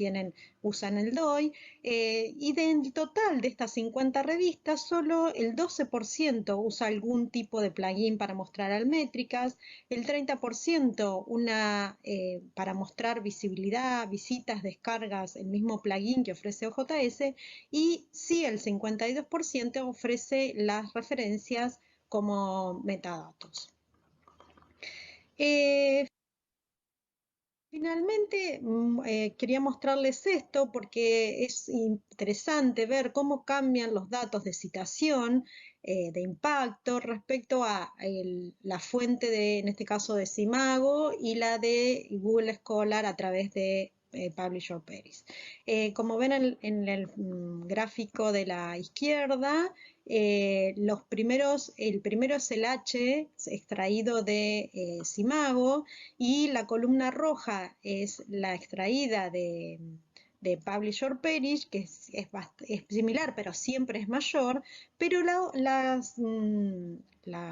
usan el DOI, y del total de estas 50 revistas, solo el 12% usa algún tipo de plugin para mostrar altmétricas, el 30% para mostrar visibilidad, visitas, descargas, el mismo plugin que ofrece OJS, y sí, el 52% ofrece las referencias como metadatos. Finalmente, quería mostrarles esto porque es interesante ver cómo cambian los datos de citación, de impacto, respecto a la fuente en este caso de Simago, y la de Google Scholar a través de Publisher Paris. Como ven en el gráfico de la izquierda, el primero es el H extraído de Simago, y la columna roja es la extraída de Publisher Paris, que es similar, pero siempre es mayor, pero la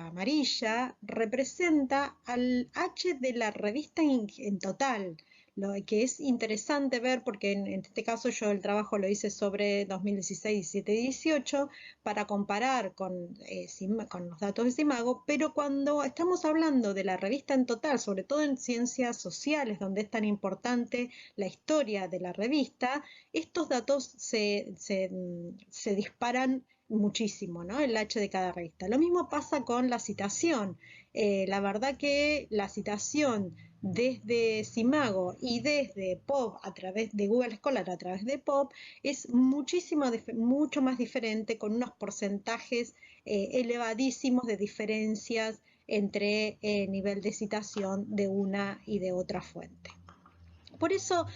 amarilla representa al H de la revista en total. Lo que es interesante ver, porque en este caso yo el trabajo lo hice sobre 2016, 17 y 18, para comparar con los datos de Simago, pero cuando estamos hablando de la revista en total, sobre todo en ciencias sociales, donde es tan importante la historia de la revista, estos datos se disparan muchísimo, ¿no? El H de cada revista. Lo mismo pasa con la citación. La verdad que la citación desde Simago y desde POP a través de Google Scholar a través de POP es mucho más diferente, con unos porcentajes elevadísimos de diferencias entre nivel de citación de una y de otra fuente. Por eso,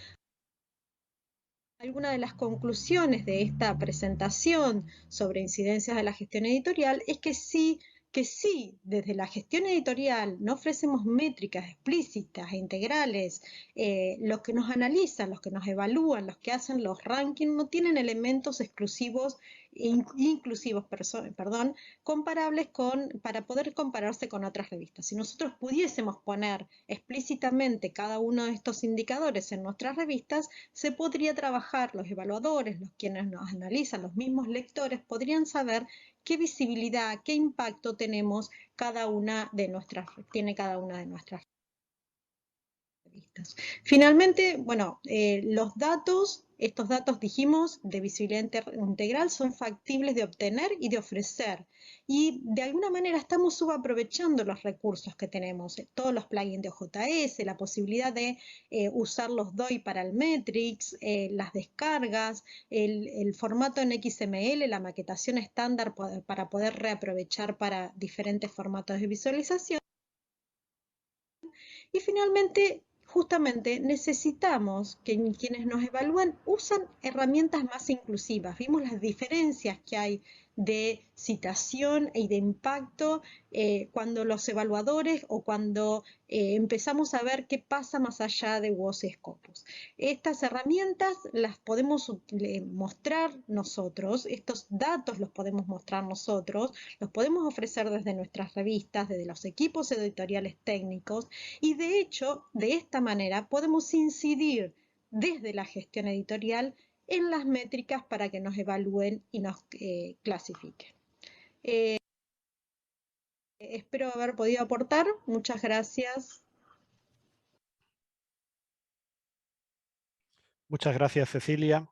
alguna de las conclusiones de esta presentación sobre incidencias de la gestión editorial es que sí, desde la gestión editorial no ofrecemos métricas explícitas e integrales, los que nos analizan, los que nos evalúan, los que hacen los rankings, no tienen elementos inclusivos, comparables para poder compararse con otras revistas. Si nosotros pudiésemos poner explícitamente cada uno de estos indicadores en nuestras revistas, se podría trabajar, los evaluadores, los quienes nos analizan, los mismos lectores, podrían saber qué visibilidad, qué impacto tiene cada una de nuestras revistas. Finalmente, bueno, estos datos, dijimos, de visibilidad integral son factibles de obtener y de ofrecer. Y de alguna manera estamos subaprovechando los recursos que tenemos, todos los plugins de OJS, la posibilidad de usar los DOI para el Metrics, las descargas, el formato en XML, la maquetación estándar para poder reaprovechar para diferentes formatos de visualización. Y finalmente, justamente necesitamos que quienes nos evalúan usen herramientas más inclusivas. Vimos las diferencias que hay de citación y de impacto cuando los evaluadores o cuando empezamos a ver qué pasa más allá de WOS y Scopus. Estas herramientas las podemos mostrar nosotros, estos datos los podemos mostrar nosotros, los podemos ofrecer desde nuestras revistas, desde los equipos editoriales técnicos, y de hecho, de esta manera podemos incidir desde la gestión editorial en las métricas para que nos evalúen y nos clasifiquen. Espero haber podido aportar. Muchas gracias. Muchas gracias, Cecilia.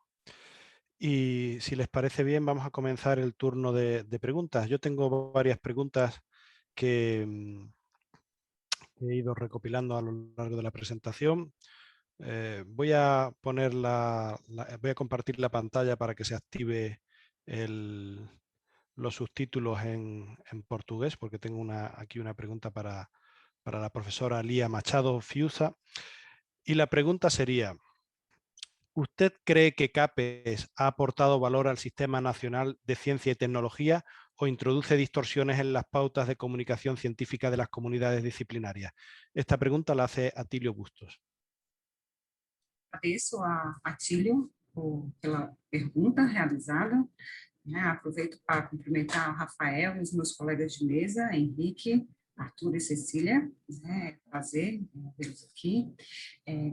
Y si les parece bien, vamos a comenzar el turno de preguntas. Yo tengo varias preguntas que he ido recopilando a lo largo de la presentación. Voy a compartir la pantalla para que se active los subtítulos en portugués, porque tengo aquí una pregunta para la profesora Lía Machado Fiuza. Y la pregunta sería: ¿usted cree que CAPES ha aportado valor al Sistema Nacional de Ciencia y Tecnología o introduce distorsiones en las pautas de comunicación científica de las comunidades disciplinarias? Esta pregunta la hace Atílio Bustos. Agradeço a Atílio pela pergunta realizada. Aproveito para cumprimentar o Rafael e os meus colegas de mesa, Henrique, Arthur e Cecília. Prazer vê-los aqui.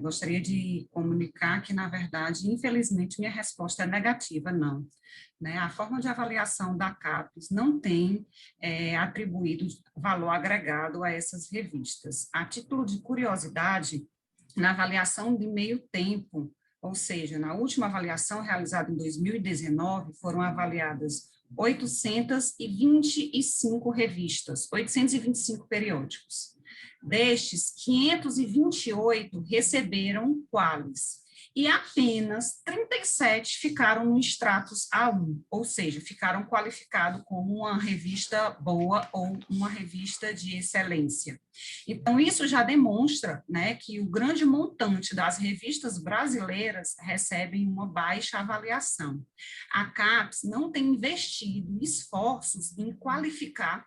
Gostaria de comunicar que, na verdade, infelizmente, minha resposta é negativa, não. A forma de avaliação da CAPES não tem atribuído valor agregado a essas revistas. A título de curiosidade, na avaliação de meio tempo, ou seja, na última avaliação realizada em 2019, foram avaliadas 825 revistas, 825 periódicos. Destes, 528 receberam qualis e apenas 37 ficaram no status A1, ou seja, ficaram qualificados como uma revista boa ou uma revista de excelência. Então, isso já demonstra, que o grande montante das revistas brasileiras recebem uma baixa avaliação. A CAPES não tem investido esforços em qualificar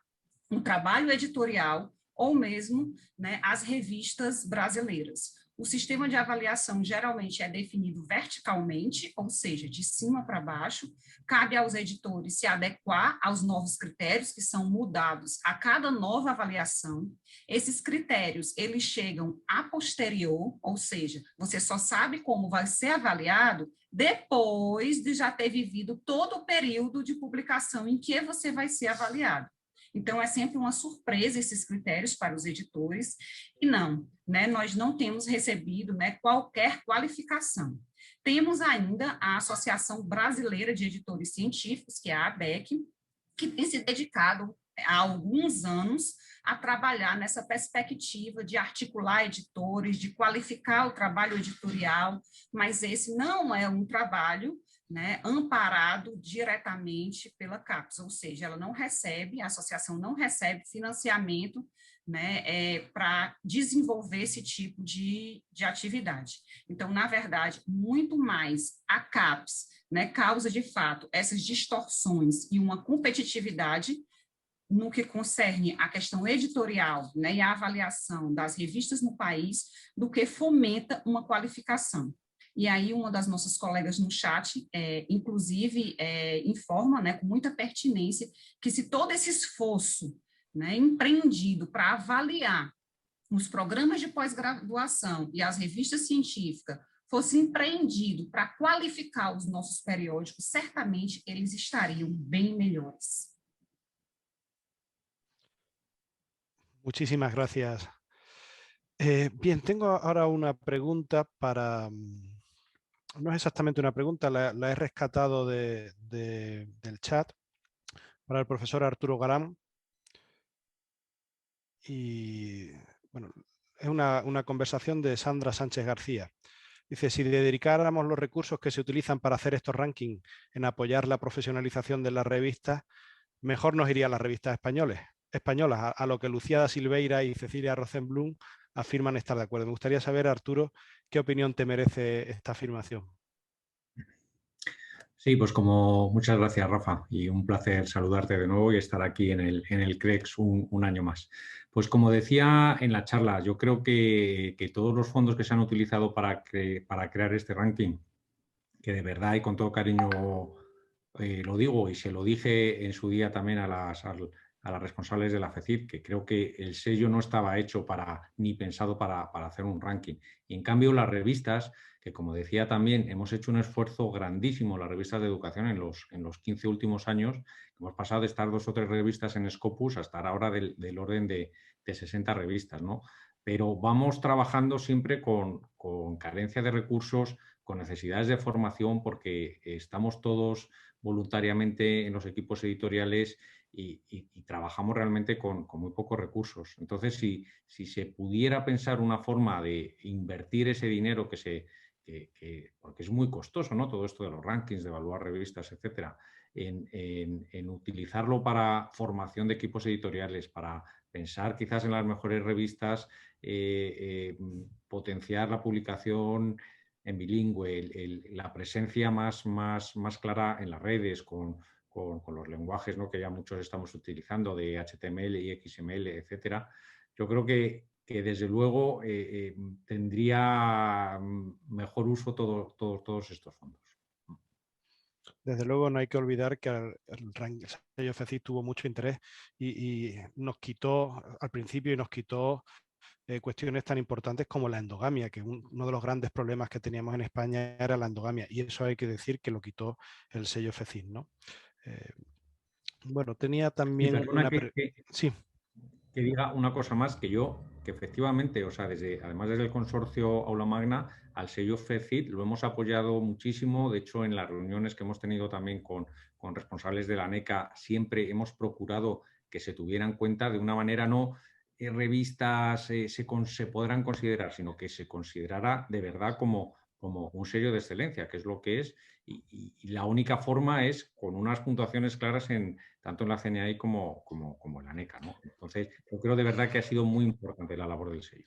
um trabalho editorial ou mesmo as revistas brasileiras. O sistema de avaliação geralmente é definido verticalmente, ou seja, de cima para baixo. Cabe aos editores se adequar aos novos critérios que são mudados a cada nova avaliação. Esses critérios, eles chegam a posterior, ou seja, você só sabe como vai ser avaliado depois de já ter vivido todo o período de publicação em que você vai ser avaliado. Então, é sempre uma surpresa esses critérios para os editores, e não, né, nós não temos recebido, né, qualquer qualificação. Temos ainda a Associação Brasileira de Editores Científicos, que é a ABEC, que tem se dedicado há alguns anos a trabalhar nessa perspectiva de articular editores, de qualificar o trabalho editorial, mas esse não é um trabalho, né, amparado diretamente pela CAPES, ou seja, ela não recebe, a associação não recebe financiamento, né, para desenvolver esse tipo de atividade. Então, na verdade, muito mais a CAPES, né, causa de fato essas distorções e uma competitividade no que concerne a questão editorial, né, e a avaliação das revistas no país, do que fomenta uma qualificação. E aí uma das nossas colegas no chat, inclusive, informa, né, com muita pertinência, que se todo esse esforço, né, empreendido para avaliar os programas de pós-graduação e as revistas científicas fosse empreendido para qualificar os nossos periódicos, certamente eles estariam bem melhores. Muchísimas gracias. Bien, tengo ahora una pregunta para... No es exactamente una pregunta, la he rescatado del chat para el profesor Arturo Galán. Y bueno, es una conversación de Sandra Sánchez García. Dice, si dedicáramos los recursos que se utilizan para hacer estos rankings en apoyar la profesionalización de las revistas, mejor nos irían las revistas españolas, a lo que Lucía da Silveira y Cecilia Rosenblum afirman estar de acuerdo. Me gustaría saber, Arturo, ¿qué opinión te merece esta afirmación? Sí, pues como muchas gracias, Rafa, y un placer saludarte de nuevo y estar aquí en el CREX un año más. Pues como decía en la charla, yo creo que todos los fondos que se han utilizado para crear este ranking, que de verdad y con todo cariño lo digo y se lo dije en su día también a las responsables de la FECID, que creo que el sello no estaba hecho ni pensado para hacer un ranking. Y en cambio las revistas, que como decía también, hemos hecho un esfuerzo grandísimo, las revistas de educación en los 15 últimos años, hemos pasado de estar 2 o 3 revistas en Scopus a estar ahora del orden de 60 revistas, ¿no? Pero vamos trabajando siempre con carencia de recursos, con necesidades de formación, porque estamos todos voluntariamente en los equipos editoriales y trabajamos realmente con muy pocos recursos. Entonces, si se pudiera pensar una forma de invertir ese dinero porque es muy costoso, ¿no? Todo esto de los rankings, de evaluar revistas, etcétera, en utilizarlo para formación de equipos editoriales, para pensar quizás en las mejores revistas, potenciar la publicación en bilingüe, la presencia más clara en las redes con los lenguajes, ¿no?, que ya muchos estamos utilizando de HTML y XML, etcétera. Yo creo que desde luego tendría mejor uso todos estos fondos. Desde luego no hay que olvidar que el sello FECID tuvo mucho interés y nos quitó al principio cuestiones tan importantes como la endogamia, que uno de los grandes problemas que teníamos en España era la endogamia, y eso hay que decir que lo quitó el sello FECID, ¿no? Bueno, tenía también sí. Que diga una cosa más, que efectivamente, o sea, además desde el consorcio Aula Magna, al sello FECID lo hemos apoyado muchísimo. De hecho, en las reuniones que hemos tenido también con responsables de la ANECA, siempre hemos procurado que se tuviera en cuenta de una manera no revistas se podrán considerar, sino que se considerara de verdad como un sello de excelencia, que es lo que es, y la única forma es con unas puntuaciones claras tanto en la CNAI como en la ANECA, ¿no? Entonces, yo creo de verdad que ha sido muy importante la labor del sello.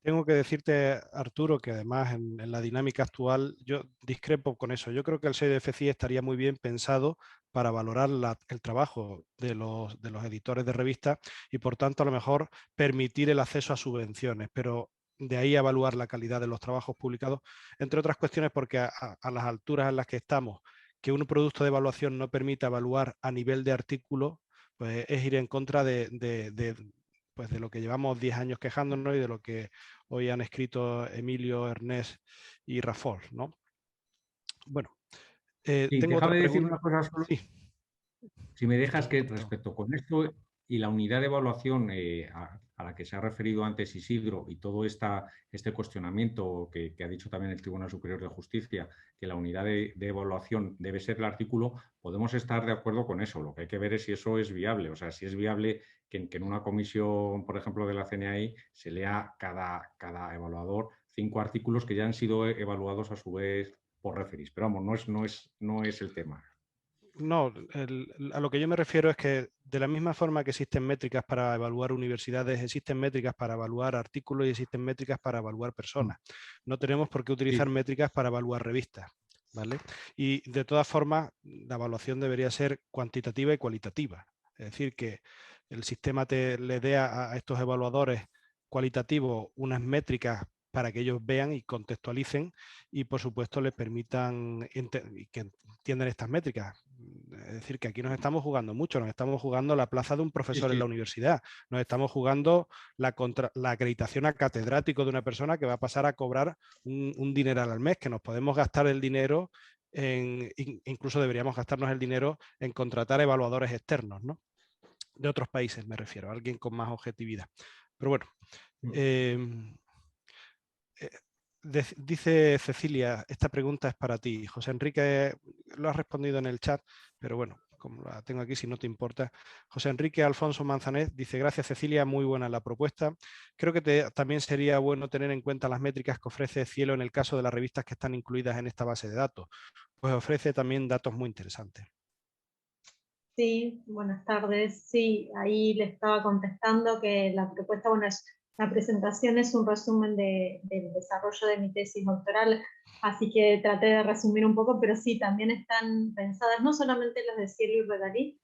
Tengo que decirte, Arturo, que además en la dinámica actual yo discrepo con eso. Yo creo que el sello de FECID estaría muy bien pensado para valorar el trabajo de los editores de revistas y, por tanto, a lo mejor permitir el acceso a subvenciones. Pero de ahí a evaluar la calidad de los trabajos publicados, entre otras cuestiones porque a las alturas en las que estamos, que un producto de evaluación no permita evaluar a nivel de artículo, pues es ir en contra pues de lo que llevamos 10 años quejándonos y de lo que hoy han escrito Emilio, Ernest y Rafol, ¿no? Bueno, Sí, tengo otra déjame decir pregunta. una cosa solo. Sí. Si me dejas que respecto con esto y la unidad de evaluación a la que se ha referido antes Isidro y todo este cuestionamiento que ha dicho también el Tribunal Superior de Justicia, que la unidad de evaluación debe ser el artículo, podemos estar de acuerdo con eso. Lo que hay que ver es si eso es viable, o sea, si es viable que en una comisión, por ejemplo, de la CNAI se lea cada evaluador 5 artículos que ya han sido evaluados a su vez por referees. Pero vamos, no es el tema. No, a lo que yo me refiero es que de la misma forma que existen métricas para evaluar universidades, existen métricas para evaluar artículos y existen métricas para evaluar personas. No tenemos por qué utilizar métricas para evaluar revistas, ¿vale? Y de todas formas, la evaluación debería ser cuantitativa y cualitativa. Es decir, que el sistema le dé a estos evaluadores cualitativos unas métricas para que ellos vean y contextualicen y, por supuesto, les permitan que entiendan estas métricas. Es decir, que aquí nos estamos jugando mucho, nos estamos jugando la plaza de un profesor en la universidad, nos estamos jugando la acreditación a catedrático de una persona que va a pasar a cobrar un dineral al mes, que nos podemos gastar el dinero, incluso deberíamos gastarnos el dinero en contratar evaluadores externos, ¿no? De otros países me refiero, a alguien con más objetividad. Pero bueno, dice Cecilia, esta pregunta es para ti. José Enrique lo ha respondido en el chat, pero bueno, como la tengo aquí, si no te importa. José Enrique Alfonso Manzanet dice, gracias Cecilia, muy buena la propuesta. Creo que también sería bueno tener en cuenta las métricas que ofrece Cielo en el caso de las revistas que están incluidas en esta base de datos, pues ofrece también datos muy interesantes. Sí, buenas tardes. Sí, ahí le estaba contestando que la propuesta, bueno, la presentación es un resumen del desarrollo de mi tesis doctoral, así que traté de resumir un poco, pero sí, también están pensadas no solamente las de Cielo y Redalí,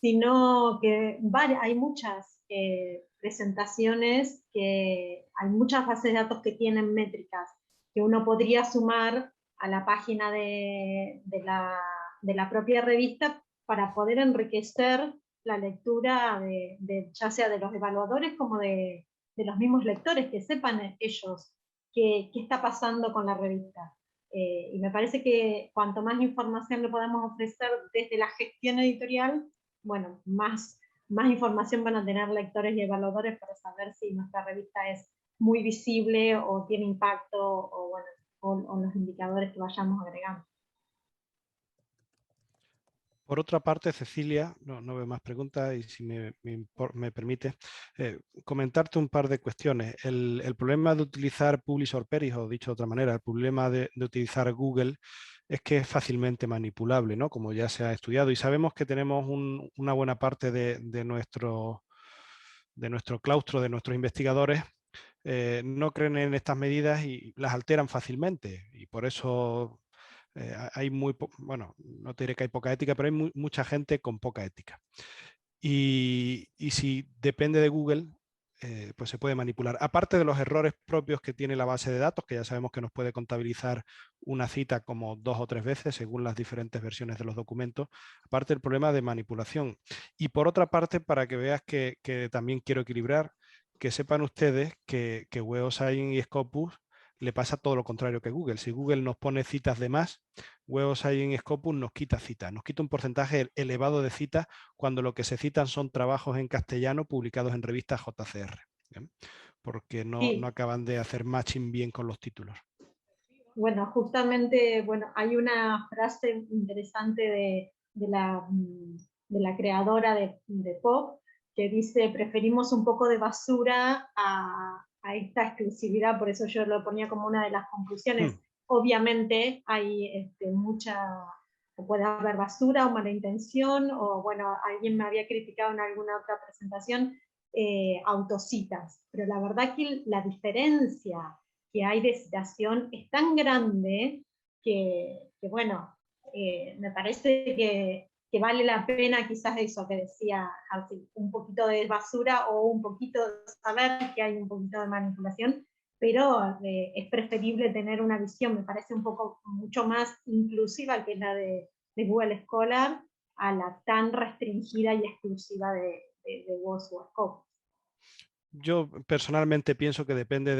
sino que hay muchas presentaciones, hay muchas bases de datos que tienen métricas que uno podría sumar a la página de la propia revista para poder enriquecer la lectura ya sea de los evaluadores como de los mismos lectores, que sepan ellos qué está pasando con la revista. Y me parece que cuanto más información le podamos ofrecer desde la gestión editorial, bueno, más información van a tener lectores y evaluadores para saber si nuestra revista es muy visible o tiene impacto o, bueno, o los indicadores que vayamos agregando. Por otra parte, Cecilia, no veo más preguntas y si me permite comentarte un par de cuestiones. El problema de utilizar Publish or Perish, o dicho de otra manera, el problema de utilizar Google es que es fácilmente manipulable, ¿no? Como ya se ha estudiado y sabemos que tenemos una buena parte de nuestro claustro, de nuestros investigadores, no creen en estas medidas y las alteran fácilmente y por eso hay bueno, no te diré que hay poca ética, pero hay mucha gente con poca ética. Y si depende de Google, pues se puede manipular. Aparte de los errores propios que tiene la base de datos, que ya sabemos que nos puede contabilizar una cita como 2 o 3 veces según las diferentes versiones de los documentos, aparte del problema de manipulación. Y por otra parte, para que veas que también quiero equilibrar, que sepan ustedes que Web of Science y Scopus le pasa todo lo contrario que Google. Si Google nos pone citas de más, Web of Science y Scopus nos quita citas, nos quita un porcentaje elevado de citas cuando lo que se citan son trabajos en castellano publicados en revistas JCR, ¿bien? Porque no acaban de hacer matching bien con los títulos. Bueno, justamente, bueno, hay una frase interesante de la creadora de Pop que dice, preferimos un poco de basura a esta exclusividad, por eso yo lo ponía como una de las conclusiones. Obviamente hay puede haber basura o mala intención, o bueno, alguien me había criticado en alguna otra presentación, autocitas, pero la verdad que la diferencia que hay de citación es tan grande que bueno, me parece que vale la pena quizás eso que decía Hartwig, un poquito de basura o un poquito saber que hay un poquito de manipulación, pero es preferible tener una visión, me parece mucho más inclusiva que la de Google Scholar, a la tan restringida y exclusiva de WOS o Scopus. Yo personalmente pienso que depende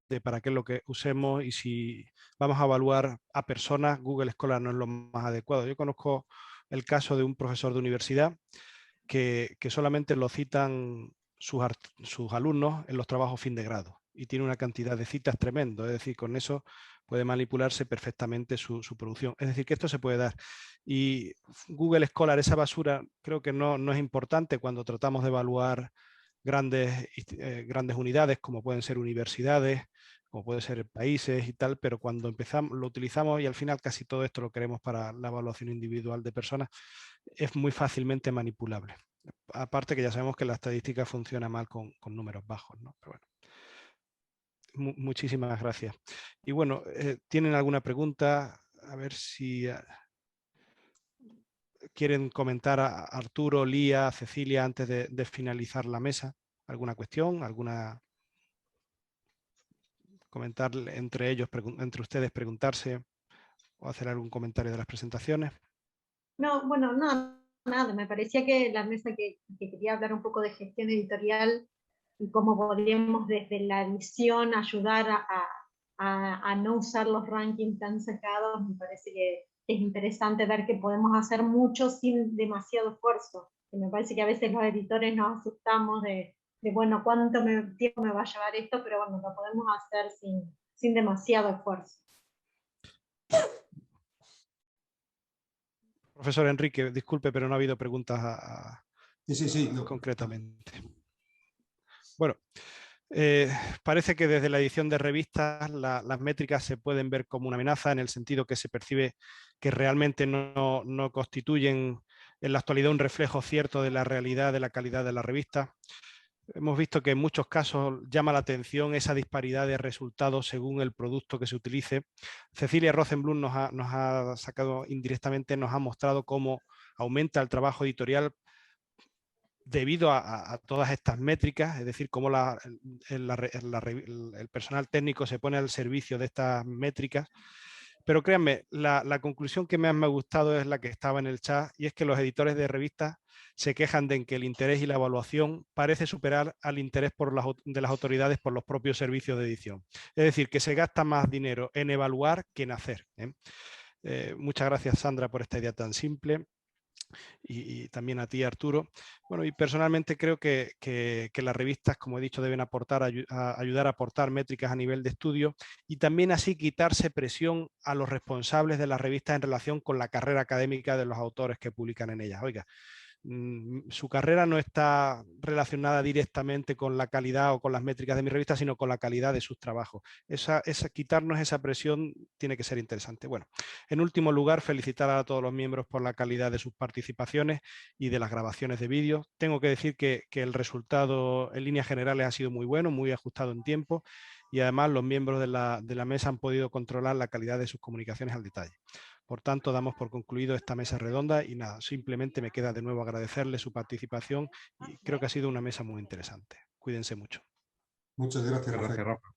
de para qué es lo que usemos, y si vamos a evaluar a personas, Google Scholar no es lo más adecuado. Yo conozco el caso de un profesor de universidad que solamente lo citan sus alumnos en los trabajos fin de grado y tiene una cantidad de citas tremendo, es decir, con eso puede manipularse perfectamente su producción. Es decir, que esto se puede dar. Y Google Scholar, esa basura, creo que no es importante cuando tratamos de evaluar grandes unidades, como pueden ser universidades, como pueden ser países y tal, pero cuando lo utilizamos y al final casi todo esto lo queremos para la evaluación individual de personas, es muy fácilmente manipulable. Aparte que ya sabemos que la estadística funciona mal con números bajos, ¿no? Pero bueno, muchísimas gracias. Y bueno, ¿tienen alguna pregunta? A ver si quieren comentar a Arturo, Lía, Cecilia, antes de finalizar la mesa. ¿Alguna cuestión? Comentar entre ellos, entre ustedes, preguntarse o hacer algún comentario de las presentaciones? No, bueno, no, nada, me parecía que la mesa que quería hablar un poco de gestión editorial y cómo podríamos desde la edición ayudar a no usar los rankings tan sacados, me parece que es interesante ver que podemos hacer mucho sin demasiado esfuerzo. Y me parece que a veces los editores nos asustamos de bueno, ¿cuánto tiempo me va a llevar esto? Pero bueno, lo podemos hacer sin demasiado esfuerzo. Profesor Enrique, disculpe, pero no ha habido preguntas Sí, no. Concretamente. Bueno, parece que desde la edición de revistas las métricas se pueden ver como una amenaza, en el sentido que se percibe que realmente no constituyen en la actualidad un reflejo cierto de la realidad, de la calidad de la revista. Hemos visto que en muchos casos llama la atención esa disparidad de resultados según el producto que se utilice. Cecilia Rosenblum nos ha sacado indirectamente, nos ha mostrado cómo aumenta el trabajo editorial debido a todas estas métricas, es decir, cómo el personal técnico se pone al servicio de estas métricas. Pero créanme, la conclusión que más me ha gustado es la que estaba en el chat, y es que los editores de revistas se quejan de que el interés y la evaluación parece superar al interés de las autoridades por los propios servicios de edición. Es decir, que se gasta más dinero en evaluar que en hacer. Muchas gracias, Sandra, por esta idea tan simple. Y también a ti, Arturo. Bueno, y personalmente creo que las revistas, como he dicho, deben ayudar a aportar métricas a nivel de estudio, y también así quitarse presión a los responsables de las revistas en relación con la carrera académica de los autores que publican en ellas. Oiga, su carrera no está relacionada directamente con la calidad o con las métricas de mi revista, sino con la calidad de sus trabajos. Quitarnos esa presión tiene que ser interesante. Bueno, en último lugar, felicitar a todos los miembros por la calidad de sus participaciones y de las grabaciones de vídeos. Tengo que decir que el resultado en líneas generales ha sido muy bueno, muy ajustado en tiempo, y además los miembros de la mesa han podido controlar la calidad de sus comunicaciones al detalle. Por tanto, damos por concluido esta mesa redonda y nada, simplemente me queda de nuevo agradecerle su participación, y creo que ha sido una mesa muy interesante. Cuídense mucho. Muchas gracias, Gracias, Rafa.